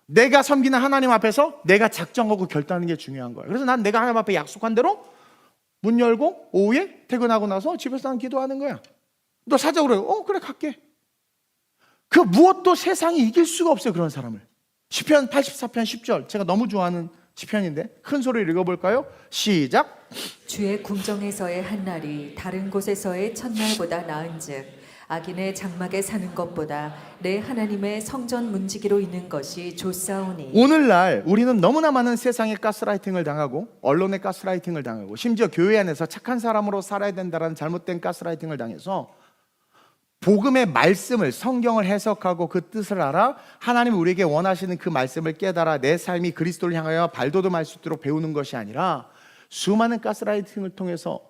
S1: 내가 섬기는 하나님 앞에서 내가 작정하고 결단하는 게 중요한 거야. 그래서 난 내가 하나님 앞에 약속한 대로 문 열고 오후에 퇴근하고 나서 집에서 난 기도하는 거야. 너 사자굴에, 그래 갈게. 그 무엇도 세상이 이길 수가 없어요, 그런 사람을. 시편 84편 10절, 제가 너무 좋아하는 시편인데 큰 소리로 읽어볼까요? 시작.
S2: 주의 궁정에서의 한 날이 다른 곳에서의 첫날보다 나은즉 악인의 장막에 사는 것보다 내 하나님의 성전 문지기로 있는 것이 좋사오니.
S1: 오늘날 우리는 너무나 많은 세상의 가스라이팅을 당하고 언론의 가스라이팅을 당하고 심지어 교회 안에서 착한 사람으로 살아야 된다는 잘못된 가스라이팅을 당해서 복음의 말씀을, 성경을 해석하고 그 뜻을 알아 하나님이 우리에게 원하시는 그 말씀을 깨달아 내 삶이 그리스도를 향하여 발돋움할 수 있도록 배우는 것이 아니라 수많은 가스라이팅을 통해서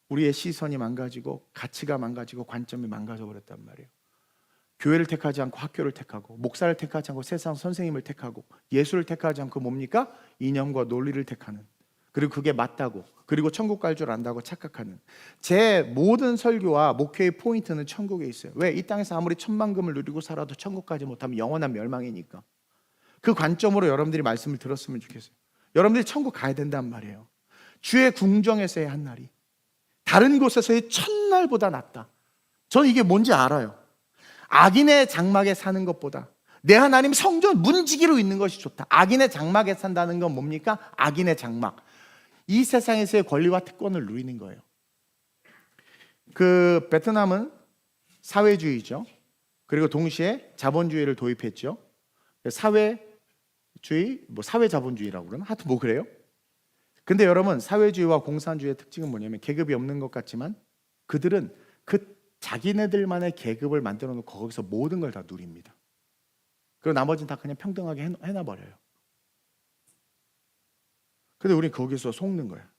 S1: 우리의 시선이 망가지고 가치가 망가지고 관점이 망가져 버렸단 말이에요. 교회를 택하지 않고 학교를 택하고 목사를 택하지 않고 세상 선생님을 택하고 예수를 택하지 않고 뭡니까? 이념과 논리를 택하는, 그리고 그게 맞다고, 그리고 천국 갈 줄 안다고 착각하는. 제 모든 설교와 목회의 포인트는 천국에 있어요. 왜? 이 땅에서 아무리 천만금을 누리고 살아도 천국 가지 못하면 영원한 멸망이니까. 그 관점으로 여러분들이 말씀을 들었으면 좋겠어요. 여러분들이 천국 가야 된단 말이에요. 주의 궁정에서의 한 날이 다른 곳에서의 첫날보다 낫다. 저는 이게 뭔지 알아요. 악인의 장막에 사는 것보다 내 하나님 성전 문지기로 있는 것이 좋다. 악인의 장막에 산다는 건 뭡니까? 악인의 장막, 이 세상에서의 권리와 특권을 누리는 거예요. 그 베트남은 사회주의죠. 그리고 동시에 자본주의를 도입했죠. 사회주의, 사회자본주의라고 그러나 하여튼 뭐 그래요. 근데 여러분, 사회주의와 공산주의의 특징은 뭐냐면 계급이 없는 것 같지만 그들은 그 자기네들만의 계급을 만들어 놓고 거기서 모든 걸 다 누립니다. 그리고 나머지는 다 그냥 평등하게 해놔버려요. 근데 우린 거기서 속는 거야.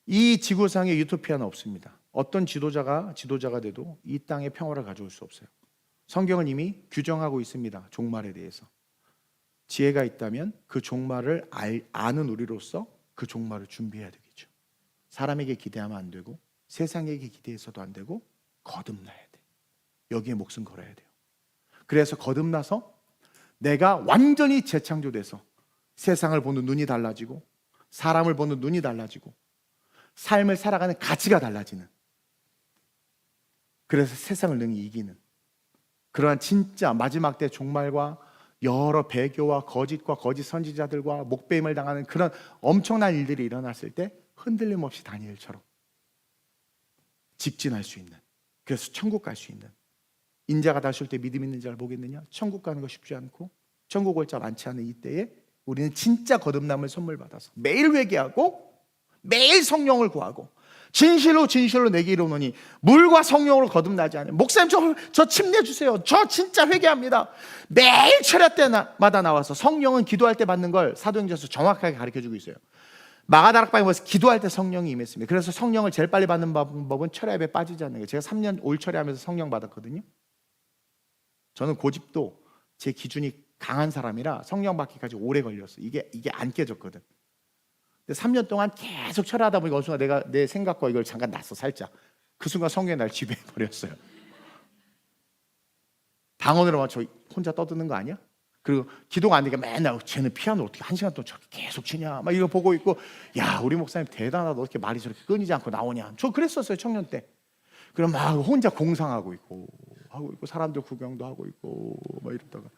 S1: 이 지구상에 유토피아는 없습니다. 어떤 지도자가 돼도 이 땅에 평화를 가져올 수 없어요. 성경은 이미 규정하고 있습니다. 종말에 대해서. 지혜가 있다면 그 종말을 아는 우리로서 그 종말을 준비해야 되겠죠. 사람에게 기대하면 안 되고 세상에게 기대해서도 안 되고 거듭나야 돼. 여기에 목숨 걸어야 돼요. 그래서 거듭나서 내가 완전히 재창조돼서 세상을 보는 눈이 달라지고 사람을 보는 눈이 달라지고 삶을 살아가는 가치가 달라지는, 그래서 세상을 능히 이기는 그러한 진짜 마지막 때 종말과 여러 배교와 거짓과 거짓 선지자들과 목배임을 당하는 그런 엄청난 일들이 일어났을 때 흔들림 없이 다니엘처럼 직진할 수 있는, 그래서 천국 갈 수 있는, 인자가 다시 올 때 믿음 있는 자를 보겠느냐? 천국 가는 거 쉽지 않고 천국 올 자 많지 않은 이때에 우리는 진짜 거듭남을 선물 받아서 매일 회개하고 매일 성령을 구하고 진실로 내게 이르노니 물과 성령으로 거듭나지 않으면, 목사님 저 침례 주세요, 저 진짜 회개합니다, 매일 철야 때마다 나와서 성령은 기도할 때 받는 걸 사도행전에서 정확하게 가르쳐주고 있어요. 마가다락방에 보면 기도할 때 성령이 임했습니다. 그래서 성령을 제일 빨리 받는 방법은 철야 예배에 빠지지 않는 거예요. 제가 3년 올 철야하면서 성령 받았거든요. 저는 고집도 제 기준이 강한 사람이라 성령 받기까지 오래 걸렸어요. 이게 안 깨졌거든. 근데 3년 동안 계속 철야하다 보니까 어느 순간 내가 내 생각과 이걸 잠깐 놨어, 살짝. 그 순간 성령이 날 지배해 버렸어요. 방언으로만 저 혼자 떠드는 거 아니야? 그리고 기도가 안 되니까 맨날 쟤는 피아노 어떻게 1시간 동안 저렇게 계속 치냐 막 이거 보고 있고, 야 우리 목사님 대단하다, 너 어떻게 말이 저렇게 끊이지 않고 나오냐. 저 그랬었어요, 청년 때. 그럼 막 혼자 공상하고 있고 사람들 구경도 하고 있고 막 이러다가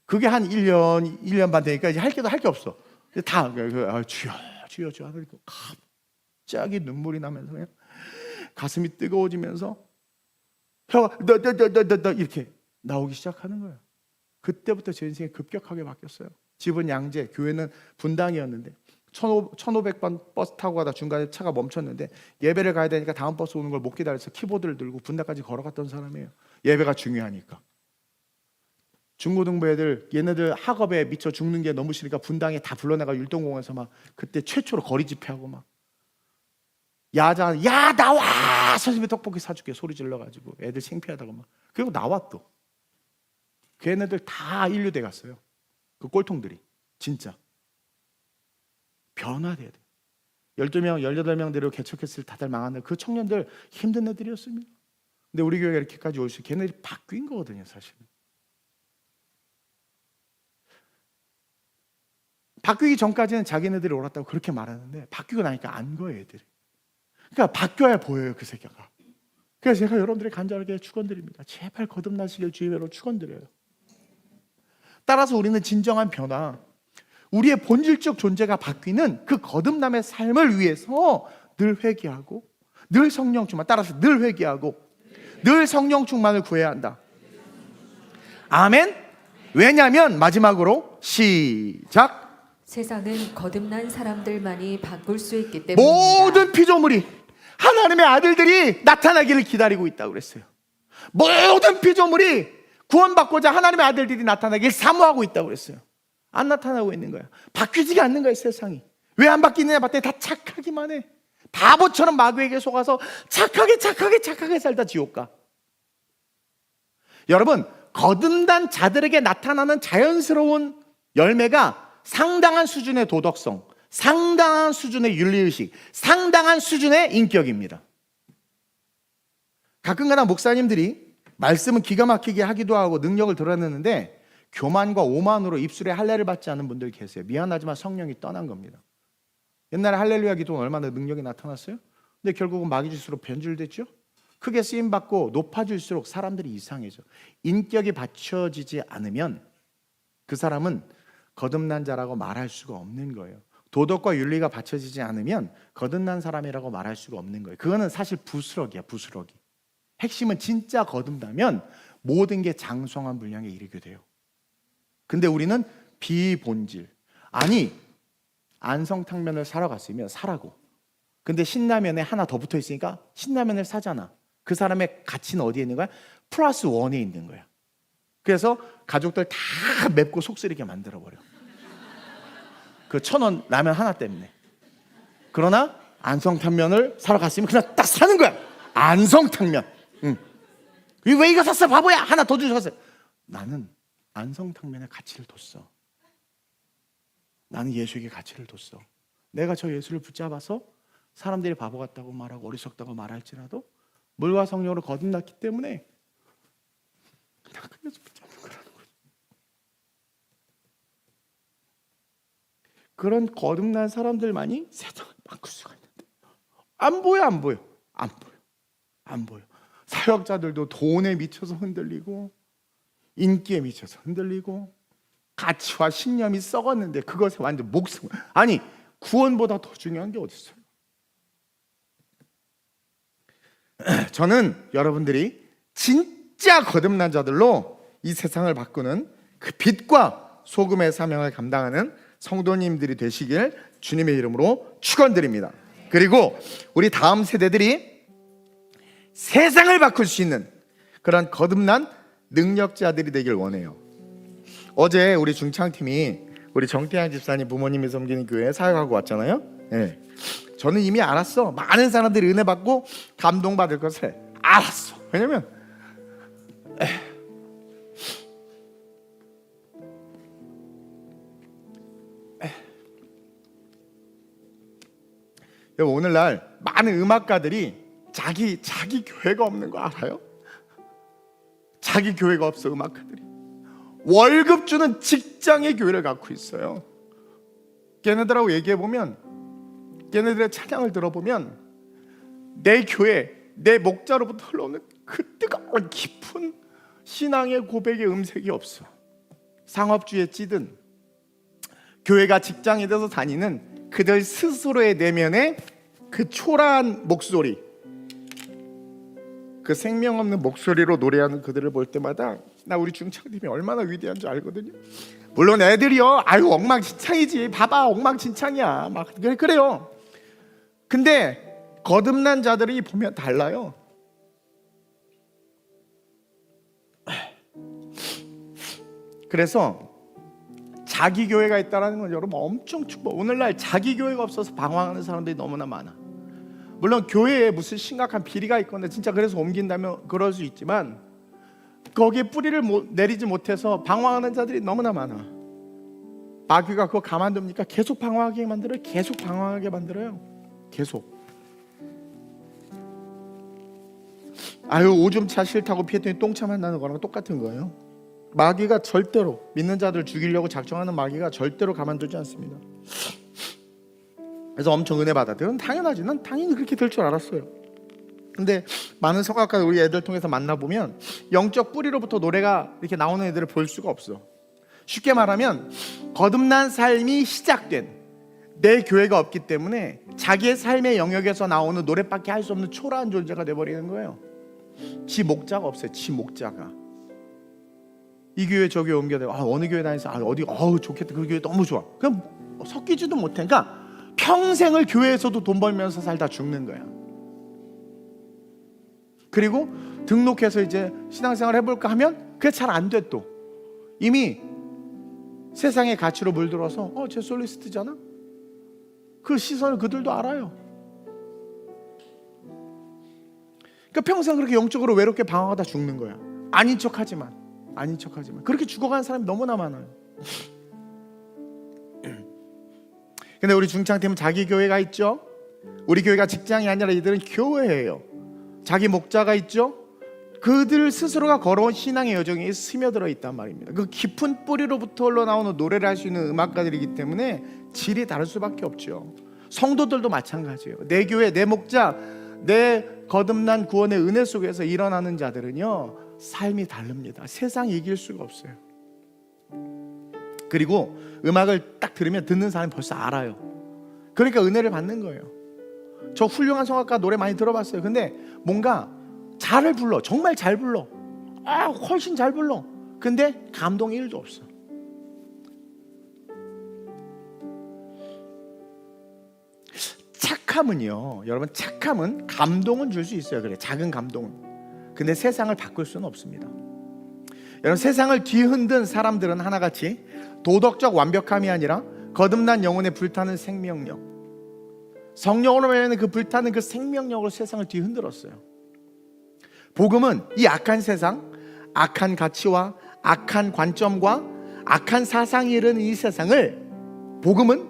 S1: 그게 한 1년 반 되니까 이제 할 게 없어. 다 주여 하니까 갑자기 눈물이 나면서 그냥 가슴이 뜨거워지면서 혀가 너 이렇게 나오기 시작하는 거예요. 그때부터 제 인생이 급격하게 바뀌었어요. 집은 양재, 교회는 분당이었는데 1500번 버스 타고 가다 중간에 차가 멈췄는데 예배를 가야 되니까 다음 버스 오는 걸 못 기다려서 키보드를 들고 분당까지 걸어갔던 사람이에요. 예배가 중요하니까. 중고등부 애들, 얘네들 학업에 미쳐 죽는 게 너무 싫으니까 분당에 다 불러내가 율동공원에서 막 그때 최초로 거리 집회하고 막 야 나와, 선생님이 떡볶이 사줄게 소리 질러가지고 애들 창피하다고 막. 그리고 나와 또 걔네들 다 인류대 갔어요. 그 꼴통들이 진짜 변화돼야 돼. 12명, 18명 대로 개척했을 때 다들 망하는 그 청년들 힘든 애들이었습니다. 근데 우리 교회가 이렇게까지 올 수 있게 걔네들이 바뀐 거거든요, 사실은. 바뀌기 전까지는 자기네들이 옳았다고 그렇게 말하는데 바뀌고 나니까 안 거예요, 애들이. 그러니까 바뀌어야 보여요, 그 새끼가. 그래서 제가 여러분들이 간절하게 축원드립니다. 제발 거듭나시길 주의로 축원드려요. 따라서 우리는 진정한 변화, 우리의 본질적 존재가 바뀌는 그 거듭남의 삶을 위해서 늘 회개하고 늘 성령 충만, 따라서 늘 회개하고 늘 성령 충만을 구해야 한다. 아멘. 왜냐하면 마지막으로 시작.
S2: 세상은 거듭난 사람들만이 바꿀 수 있기 때문입니다.
S1: 모든 피조물이 하나님의 아들들이 나타나기를 기다리고 있다고 그랬어요. 모든 피조물이 구원받고자 하나님의 아들들이 나타나길 사모하고 있다고 그랬어요. 안 나타나고 있는 거야. 바뀌지가 않는 거야, 세상이. 왜 안 바뀌느냐 봤더니 다 착하기만 해. 바보처럼 마귀에게 속아서 착하게 살다 지옥 가. 여러분, 거듭난 자들에게 나타나는 자연스러운 열매가 상당한 수준의 도덕성, 상당한 수준의 윤리의식, 상당한 수준의 인격입니다. 가끔가다 목사님들이 말씀은 기가 막히게 하기도 하고 능력을 드러내는데 교만과 오만으로 입술에 할례를 받지 않은 분들 계세요. 미안하지만 성령이 떠난 겁니다. 옛날에 할렐루야 기도는 얼마나 능력이 나타났어요? 근데 결국은 마귀짓으로 변질됐죠. 크게 쓰임받고 높아질수록 사람들이 이상해져. 인격이 받쳐지지 않으면 그 사람은 거듭난 자라고 말할 수가 없는 거예요. 도덕과 윤리가 받쳐지지 않으면 거듭난 사람이라고 말할 수가 없는 거예요. 그거는 사실 부스러기야, 부스러기. 핵심은 진짜 거듭나면 모든 게 장성한 분량에 이르게 돼요. 근데 우리는 비본질, 아니 안성탕면을 사러 갔으면 사라고. 근데 신라면에 하나 더 붙어 있으니까 신라면을 사잖아. 그 사람의 가치는 어디에 있는 거야? 플러스 원에 있는 거야. 그래서 가족들 다 맵고 속쓰리게 만들어버려. 그 1,000원 라면 하나 때문에. 그러나 안성탕면을 사러 갔으면 그냥 딱 사는 거야. 안성탕면. 왜 이거 샀어 바보야. 하나 더 주셨어요. 나는 안성탕면의 가치를 뒀어. 나는 예수에게 가치를 뒀어. 내가 저 예수를 붙잡아서 사람들이 바보 같다고 말하고 어리석다고 말할지라도 물과 성령으로 거듭났기 때문에 나 그 예수 붙잡는 거라는 거지. 그런 거듭난 사람들만이 세상을 바꿀 수가 있는데 안 보여. 사역자들도 돈에 미쳐서 흔들리고 인기에 미쳐서 흔들리고 가치와 신념이 썩었는데 그것에 완전 목숨, 아니 구원보다 더 중요한 게 어디 있어요? 저는 여러분들이 진짜 거듭난 자들로 이 세상을 바꾸는 그 빛과 소금의 사명을 감당하는 성도님들이 되시길 주님의 이름으로 축원드립니다. 그리고 우리 다음 세대들이 세상을 바꿀 수 있는 그런 거듭난 능력자들이 되길 원해요. 어제 우리 중창팀이 우리 정태양 집사님 부모님이 섬기는 교회에 사역하고 왔잖아요. 네. 저는 이미 알았어. 많은 사람들이 은혜 받고 감동받을 것을 알았어. 왜냐면 오늘날 많은 음악가들이 자기 교회가 없는 거 알아요? 자기 교회가 없어. 음악가들이 월급 주는 직장의 교회를 갖고 있어요. 걔네들하고 얘기해보면, 걔네들의 찬양을 들어보면 내 교회, 내 목자로부터 흘러오는 그 뜨거운 깊은 신앙의 고백의 음색이 없어. 상업주의에 찌든 교회가 직장이 돼서 다니는 그들 스스로의 내면의 그 초라한 목소리, 그 생명 없는 목소리로 노래하는 그들을 볼 때마다 나 우리 중창팀이 얼마나 위대한 줄 알거든요. 물론 애들이요, 아유 엉망진창이지, 봐봐 엉망진창이야, 막 그래요. 근데 거듭난 자들이 보면 달라요. 그래서 자기 교회가 있다는 건 여러분 엄청 축복. 오늘날 자기 교회가 없어서 방황하는 사람들이 너무나 많아. 물론 교회에 무슨 심각한 비리가 있거나 진짜 그래서 옮긴다면 그럴 수 있지만 거기에 뿌리를 내리지 못해서 방황하는 자들이 너무나 많아. 마귀가 그거 가만둡니까? 계속 방황하게 만들어요. 계속 방황하게 만들어요. 계속. 아유 오줌 차 싫다고 피했더니 똥차 만나는 거랑 똑같은 거예요. 마귀가 절대로, 믿는 자들 죽이려고 작정하는 마귀가 절대로 가만두지 않습니다. 그래서 엄청 은혜 받았대요. 당연하지. 난 당연히 그렇게 될 줄 알았어요. 근데 많은 성악가 우리 애들 통해서 만나보면 영적 뿌리로부터 노래가 이렇게 나오는 애들을 볼 수가 없어. 쉽게 말하면 거듭난 삶이 시작된 내 교회가 없기 때문에 자기의 삶의 영역에서 나오는 노래밖에 할 수 없는 초라한 존재가 돼버리는 거예요. 지 목자가 없어요. 지 목자가. 이 교회 저 교회 옮겨야 어느 교회 다니서 어디 좋겠다, 그 교회 너무 좋아. 그럼 섞이지도 못해. 그러니까 평생을 교회에서도 돈 벌면서 살다 죽는 거야. 그리고 등록해서 이제 신앙생활 해볼까 하면 그게 잘 안 돼. 또 이미 세상의 가치로 물들어서 쟤 솔리스트잖아. 그 시선을 그들도 알아요. 그러니까 평생 그렇게 영적으로 외롭게 방황하다 죽는 거야. 아닌 척하지만 그렇게 죽어가는 사람이 너무나 많아요. 근데 우리 중창팀은 자기 교회가 있죠. 우리 교회가 직장이 아니라 이들은 교회예요. 자기 목자가 있죠. 그들 스스로가 걸어온 신앙의 여정에 스며들어 있단 말입니다. 그 깊은 뿌리로부터 흘러나오는 노래를 할 수 있는 음악가들이기 때문에 질이 다를 수밖에 없죠. 성도들도 마찬가지예요. 내 교회, 내 목자, 내 거듭난 구원의 은혜 속에서 일어나는 자들은요 삶이 다릅니다. 세상이 이길 수가 없어요. 그리고 음악을 딱 들으면 듣는 사람이 벌써 알아요. 그러니까 은혜를 받는 거예요. 저 훌륭한 성악가 노래 많이 들어봤어요. 근데 뭔가 잘 불러, 정말 잘 불러. 훨씬 잘 불러. 근데 감동이 1도 없어. 착함은요, 여러분, 착함은 감동은 줄 수 있어요. 그래, 작은 감동은. 근데 세상을 바꿀 수는 없습니다. 여러분, 세상을 뒤흔든 사람들은 하나같이 도덕적 완벽함이 아니라 거듭난 영혼에 불타는 생명력, 성령으로 말하는 그 불타는 그 생명력으로 세상을 뒤흔들었어요. 복음은 이 악한 세상, 악한 가치와 악한 관점과 악한 사상이 이르는 이 세상을, 복음은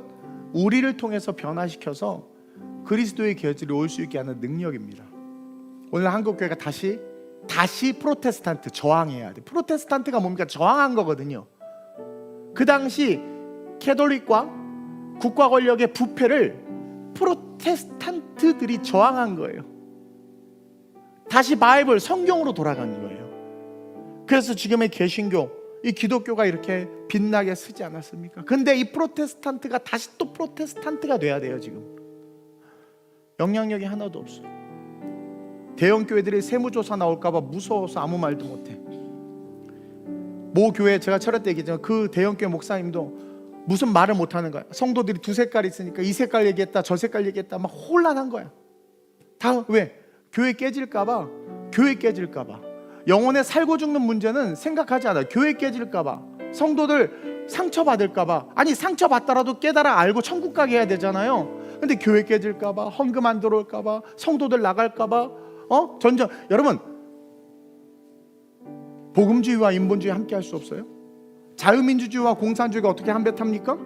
S1: 우리를 통해서 변화시켜서 그리스도의 계절이 올 수 있게 하는 능력입니다. 오늘 한국교회가 다시 프로테스탄트 저항해야 돼. 프로테스탄트가 뭡니까? 저항한 거거든요. 그 당시 캐톨릭과 국가 권력의 부패를 프로테스탄트들이 저항한 거예요. 다시 바이블, 성경으로 돌아간 거예요. 그래서 지금의 개신교, 이 기독교가 이렇게 빛나게 쓰지 않았습니까? 근데 이 프로테스탄트가 다시 또 프로테스탄트가 돼야 돼요. 지금 영향력이 하나도 없어요. 대형 교회들이 세무조사 나올까봐 무서워서 아무 말도 못해. 모 교회, 제가 철회 때 얘기했지만 그 대형 교회 목사님도 무슨 말을 못하는 거야. 성도들이 두 색깔 있으니까 이 색깔 얘기했다 저 색깔 얘기했다 막 혼란한 거야. 다 왜? 교회 깨질까봐. 교회 깨질까봐. 영혼에 살고 죽는 문제는 생각하지 않아요. 교회 깨질까봐, 성도들 상처받을까봐. 아니 상처받더라도 깨달아 알고 천국 가게 해야 되잖아요. 근데 교회 깨질까봐, 헌금 안 들어올까봐, 성도들 나갈까봐, 전전. 여러분, 복음주의와 인본주의 함께 할 수 없어요? 자유민주주의와 공산주의가 어떻게 한 배 탑니까?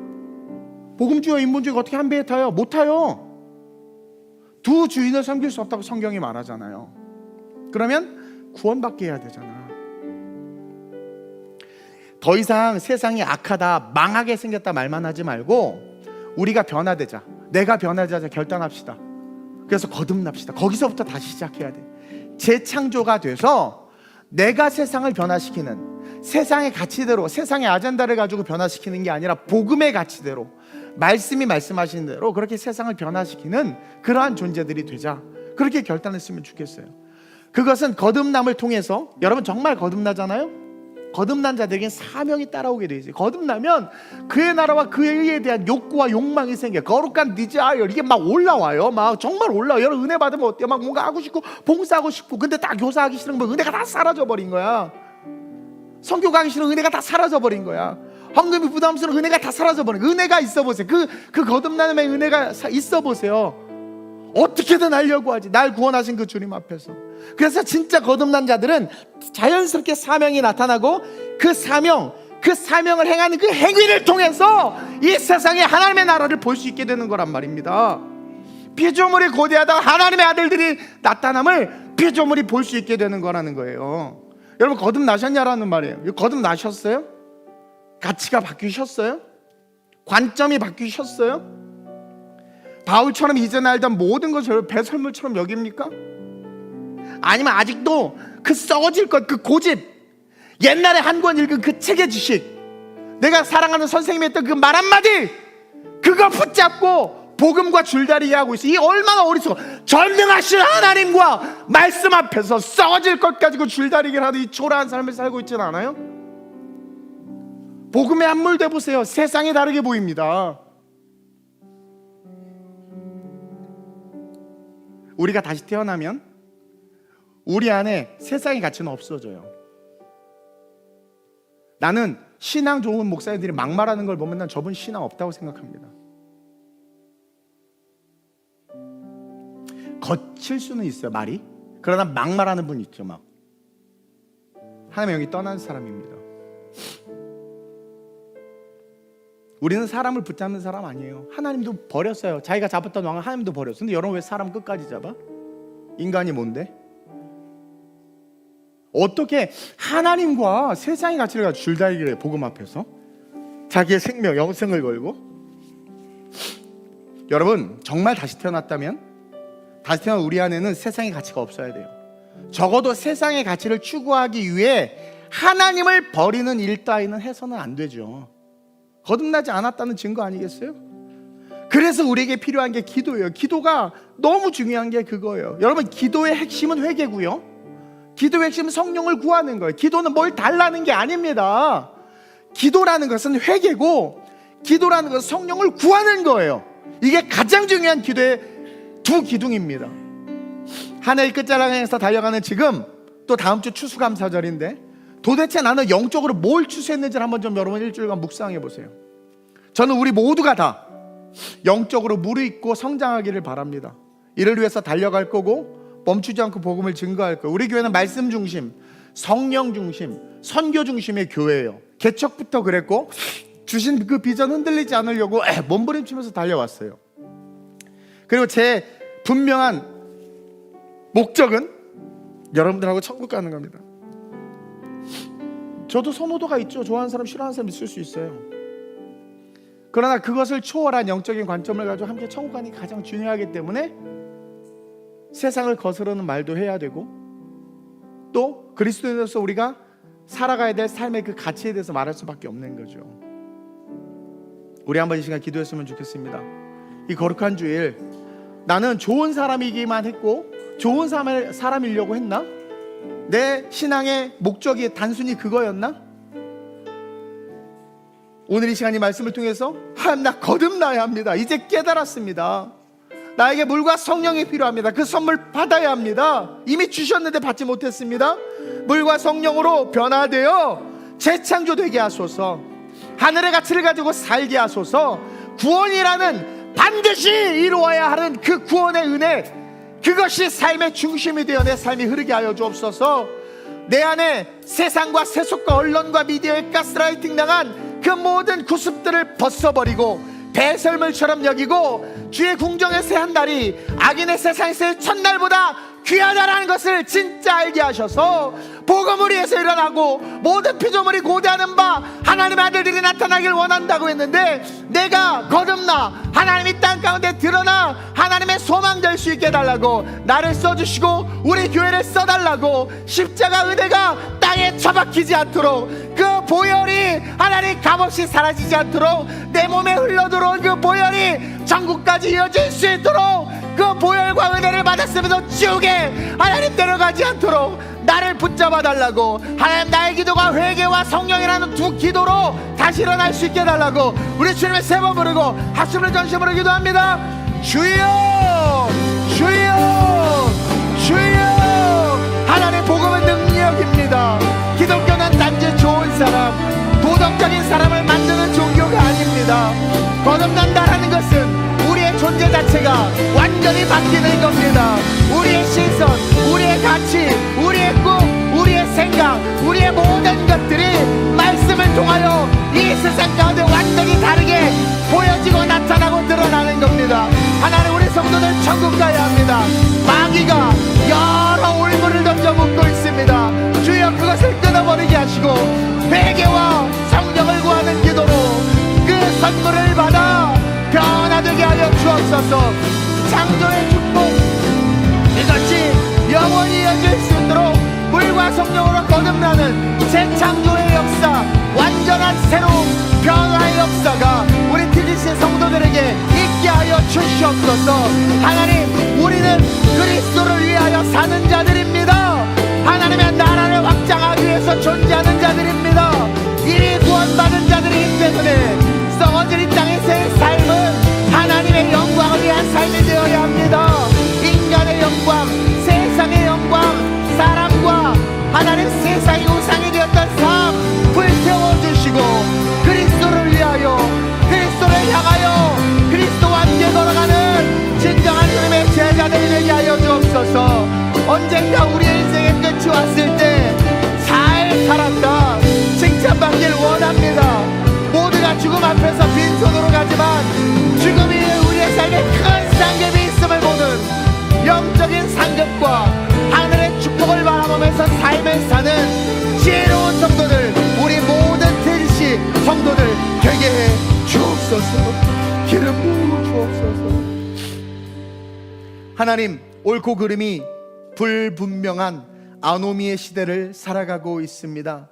S1: 복음주의와 인본주의가 어떻게 한 배에 타요? 못 타요. 두 주인을 섬길 수 없다고 성경이 말하잖아요. 그러면 구원받게 해야 되잖아. 더 이상 세상이 악하다, 망하게 생겼다 말만 하지 말고 우리가 변화되자, 내가 변화되자 결단합시다. 그래서 거듭납시다. 거기서부터 다시 시작해야 돼. 재창조가 돼서 내가 세상을 변화시키는, 세상의 가치대로, 세상의 아젠다를 가지고 변화시키는 게 아니라 복음의 가치대로, 말씀이 말씀하시는 대로 그렇게 세상을 변화시키는 그러한 존재들이 되자. 그렇게 결단했으면 좋겠어요. 그것은 거듭남을 통해서, 여러분 정말 거듭나잖아요. 거듭난 자들에게 사명이 따라오게 되지. 거듭나면 그의 나라와 그의 의에 대한 욕구와 욕망이 생겨. 거룩한 디자이어, 이게 막 올라와요. 막 정말 올라와요. 여러분 은혜 받으면 어때요? 막 뭔가 하고 싶고 봉사하고 싶고. 근데 딱 교사하기 싫은 거, 은혜가 다 사라져버린 거야. 선교 가기 싫은 은혜가 다 사라져버린 거야. 헌금이 부담스러운 은혜가 다 사라져버린 거야. 은혜가 있어 보세요. 그 거듭남의 은혜가 있어 보세요. 어떻게든 하려고 하지, 날 구원하신 그 주님 앞에서. 그래서 진짜 거듭난 자들은 자연스럽게 사명이 나타나고 그 사명을 행하는 그 행위를 통해서 이 세상에 하나님의 나라를 볼 수 있게 되는 거란 말입니다. 피조물이 고대하다가 하나님의 아들들이 나타남을 피조물이 볼 수 있게 되는 거라는 거예요. 여러분 거듭나셨냐라는 말이에요. 거듭나셨어요? 가치가 바뀌셨어요? 관점이 바뀌셨어요? 바울처럼 이전에 알던 모든 것을 배설물처럼 여깁니까? 아니면 아직도 그 썩어질 것, 그 고집, 옛날에 한 권 읽은 그 책의 지식, 내가 사랑하는 선생님이 했던 그 말 한마디, 그거 붙잡고 복음과 줄다리기 하고 있어. 이 얼마나 어리석어. 전능하신 하나님과 말씀 앞에서 썩어질 것 가지고 줄다리기를 하는 이 초라한 삶을 살고 있지는 않아요? 복음에 함몰돼 보세요. 세상이 다르게 보입니다. 우리가 다시 태어나면 우리 안에 세상의 가치는 없어져요. 나는 신앙 좋은 목사님들이 막말하는 걸 보면 난 저분 신앙 없다고 생각합니다. 거칠 수는 있어요, 말이. 그러나 막말하는 분 있죠. 막 하나님의 영이 떠난 사람입니다. 우리는 사람을 붙잡는 사람 아니에요. 하나님도 버렸어요. 자기가 잡았던 왕을 하나님도 버렸어요. 근데 여러분 왜 사람 끝까지 잡아? 인간이 뭔데? 어떻게 하나님과 세상의 가치를 가지고 줄다리기를 해? 복음 앞에서 자기의 생명, 영생을 걸고. 여러분 정말 다시 태어났다면, 다시 태어난 우리 안에는 세상의 가치가 없어야 돼요. 적어도 세상의 가치를 추구하기 위해 하나님을 버리는 일 따위는 해서는 안 되죠. 거듭나지 않았다는 증거 아니겠어요? 그래서 우리에게 필요한 게 기도예요. 기도가 너무 중요한 게 그거예요. 여러분 기도의 핵심은 회개고요. 기도의 핵심은 성령을 구하는 거예요. 기도는 뭘 달라는 게 아닙니다. 기도라는 것은 회개고, 기도라는 것은 성령을 구하는 거예요. 이게 가장 중요한 기도의 두 기둥입니다. 한 해의 끝자락을 향해서 달려가는 지금, 또 다음 주 추수감사절인데 도대체 나는 영적으로 뭘 추수했는지를 한번 좀 여러분 일주일간 묵상해 보세요. 저는 우리 모두가 다 영적으로 무르익고 성장하기를 바랍니다. 이를 위해서 달려갈 거고 멈추지 않고 복음을 증거할 거예요. 우리 교회는 말씀 중심, 성령 중심, 선교 중심의 교회예요. 개척부터 그랬고 주신 그 비전 흔들리지 않으려고 몸부림치면서 달려왔어요. 그리고 제 분명한 목적은 여러분들하고 천국 가는 겁니다. 저도 선호도가 있죠. 좋아하는 사람, 싫어하는 사람 있을 수 있어요. 그러나 그것을 초월한 영적인 관점을 가지고 함께 천국 가는 게 가장 중요하기 때문에 세상을 거스르는 말도 해야 되고, 또 그리스도인으로서 우리가 살아가야 될 삶의 그 가치에 대해서 말할 수밖에 없는 거죠. 우리 한번 이 시간 기도했으면 좋겠습니다. 이 거룩한 주일 나는 좋은 사람이기만 했고 좋은 사람이려고 했나? 내 신앙의 목적이 단순히 그거였나? 오늘 이 시간 이 말씀을 통해서 하나님, 나 거듭나야 합니다. 이제 깨달았습니다. 나에게 물과 성령이 필요합니다. 그 선물 받아야 합니다. 이미 주셨는데 받지 못했습니다. 물과 성령으로 변화되어 재창조되게 하소서. 하늘의 가치를 가지고 살게 하소서. 구원이라는 반드시 이루어야 하는 그 구원의 은혜, 그것이 삶의 중심이 되어 내 삶이 흐르게 하여 주옵소서. 내 안에 세상과 세속과 언론과 미디어에 가스라이팅 당한 그 모든 구습들을 벗어버리고 배설물처럼 여기고 주의 궁정의 새 한 달이 악인의 세상에서의 첫날보다 귀하다라는 것을 진짜 알게 하셔서 복음을 위해서 일어나고 모든 피조물이 고대하는 바 하나님의 아들들이 나타나길 원한다고 했는데, 내가 거듭나 하나님이 땅 가운데 드러나 하나님의 소망 될 수 있게 해달라고, 나를 써주시고 우리 교회를 써달라고, 십자가 의대가 땅에 처박히지 않도록, 그 보혈이 하나님 값없이 사라지지 않도록, 내 몸에 흘러들어온 그 보혈이 전국까지 이어질 수 있도록, 그 보혈과 은혜를 받았으면서 지옥에 하나님 데려가지 않도록 나를 붙잡아 달라고, 하나님 나의 기도가 회개와 성령이라는 두 기도로 다시 일어날 수 있게 해달라고 우리 주님의 세 번 부르고 합심을 전심으로 기도합니다. 주여 주여 주여. 하나님의 복음은 능력입니다. 기독교는 단지 좋은 사람, 도덕적인 사람을 만드는 종교가 아닙니다. 거듭난다라는 것은 우리의 존재 자체가 완전히 바뀌는 겁니다. 우리의 시선, 우리의 가치, 우리의 꿈, 우리의 생각, 우리의 모든 것들이 말씀을 통하여 이 세상 가운데 완전히 다르게 보여지고 나타나고 드러나는 겁니다. 하나님, 우리 성도들 천국 가야 합니다. 마귀가 여러 올무를 던져 묻고 있습니다. 주여 그것을 끊어버리게 하시고 회개와 성령을 구하는 기도로 그 선물을 받아 변화되게 하여 주옵소서. 창조의 축복, 이것이 영원히 이어질 수 있도록 물과 성령으로 거듭나는 재창조의 역사, 완전한 새로운 변화의 역사가 우리 TGC 성도들에게 있게 하여 주시옵소서. 하나님, 우리는 그리스도를 위하여 사는 자들입니다. 하나님의 나라를 확장하기 위해서 존재하는 자들입니다. 이미 구원받은 자들이기 때문에 썩어질 이 땅에서의 삶은 하나님의 영광을 위한 삶이 되어야 합니다. 인간의 영광, 세상의 영광, 사람과 하나님 세상의 우상이 되었던 삶 불태워주시고 그리스도를 위하여, 그리스도를 향하여 그리스도와 함께 걸어가는 진정한 주님의 제자들이 되게 하여 주옵소서. 언젠가 우리의 인생의 끝이 왔을 때 잘 살았다 칭찬받길 원합니다. 모두가 죽음 앞에서 빈손으로 가지만 죽음이 우리의 삶에 큰 상급이 있음을 보는 영적인 상급과 하늘의 축복을 바라보면서 삶을 사는 지혜로운 성도들, 우리 모든 TGC 성도들 되게 해 주옵소서. 기름 부어 주옵소서. 하나님, 옳고 그름이 불분명한 아노미의 시대를 살아가고 있습니다.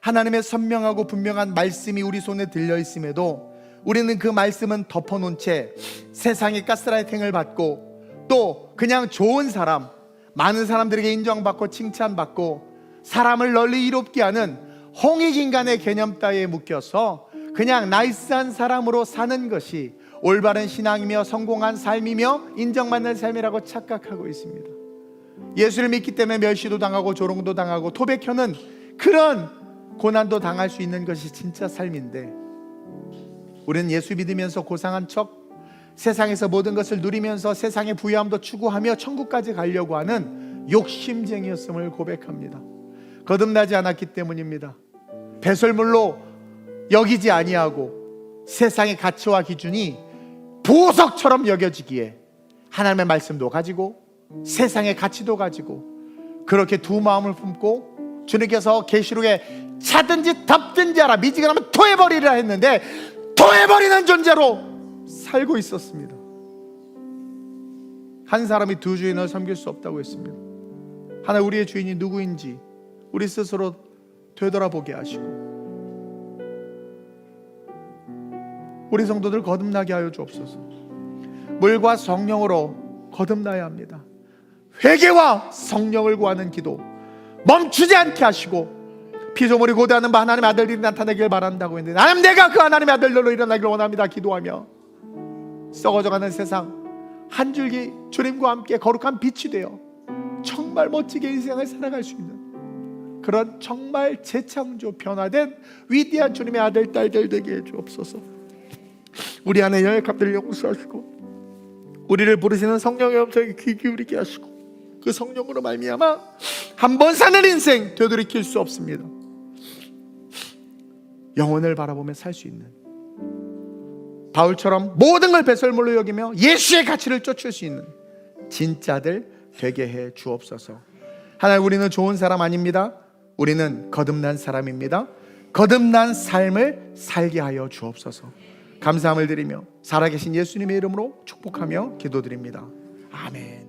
S1: 하나님의 선명하고 분명한 말씀이 우리 손에 들려 있음에도 우리는 그 말씀은 덮어놓은 채 세상의 가스라이팅을 받고 또 그냥 좋은 사람, 많은 사람들에게 인정받고 칭찬받고 사람을 널리 이롭게 하는 홍익인간의 개념 따위에 묶여서 그냥 나이스한 사람으로 사는 것이 올바른 신앙이며 성공한 삶이며 인정받는 삶이라고 착각하고 있습니다. 예수를 믿기 때문에 멸시도 당하고 조롱도 당하고 토백혀는 그런 고난도 당할 수 있는 것이 진짜 삶인데, 우리는 예수 믿으면서 고상한 척 세상에서 모든 것을 누리면서 세상의 부유함도 추구하며 천국까지 가려고 하는 욕심쟁이였음을 고백합니다. 거듭나지 않았기 때문입니다. 배설물로 여기지 아니하고 세상의 가치와 기준이 보석처럼 여겨지기에 하나님의 말씀도 가지고 세상의 가치도 가지고 그렇게 두 마음을 품고 주님께서 계시록에 차든지 덮든지 하라, 미지근하면 토해버리라 했는데 토해버리는 존재로 살고 있었습니다. 한 사람이 두 주인을 섬길 수 없다고 했습니다. 하나, 우리의 주인이 누구인지 우리 스스로 되돌아보게 하시고 우리 성도들 거듭나게 하여 주옵소서. 물과 성령으로 거듭나야 합니다. 회개와 성령을 구하는 기도 멈추지 않게 하시고 피조물이 고대하는 바 하나님의 아들들이 나타나길 바란다고 했는데 하나님, 내가 그 하나님의 아들들로 일어나기를 원합니다. 기도하며 썩어져가는 세상 한 줄기 주님과 함께 거룩한 빛이 되어 정말 멋지게 인생을 살아갈 수 있는 그런 정말 재창조 변화된 위대한 주님의 아들 딸들 되게 해주옵소서. 우리 안에 연약함들을 용서하시고 우리를 부르시는 성령의 음성에 귀 기울이게 하시고 그 성령으로 말미암아 한 번 사는 인생 되돌이킬 수 없습니다. 영혼을 바라보며 살 수 있는 바울처럼 모든 걸 배설물로 여기며 예수의 가치를 쫓을 수 있는 진짜들 되게 해 주옵소서. 하나님, 우리는 좋은 사람 아닙니다. 우리는 거듭난 사람입니다. 거듭난 삶을 살게 하여 주옵소서. 감사함을 드리며 살아계신 예수님의 이름으로 축복하며 기도드립니다. 아멘.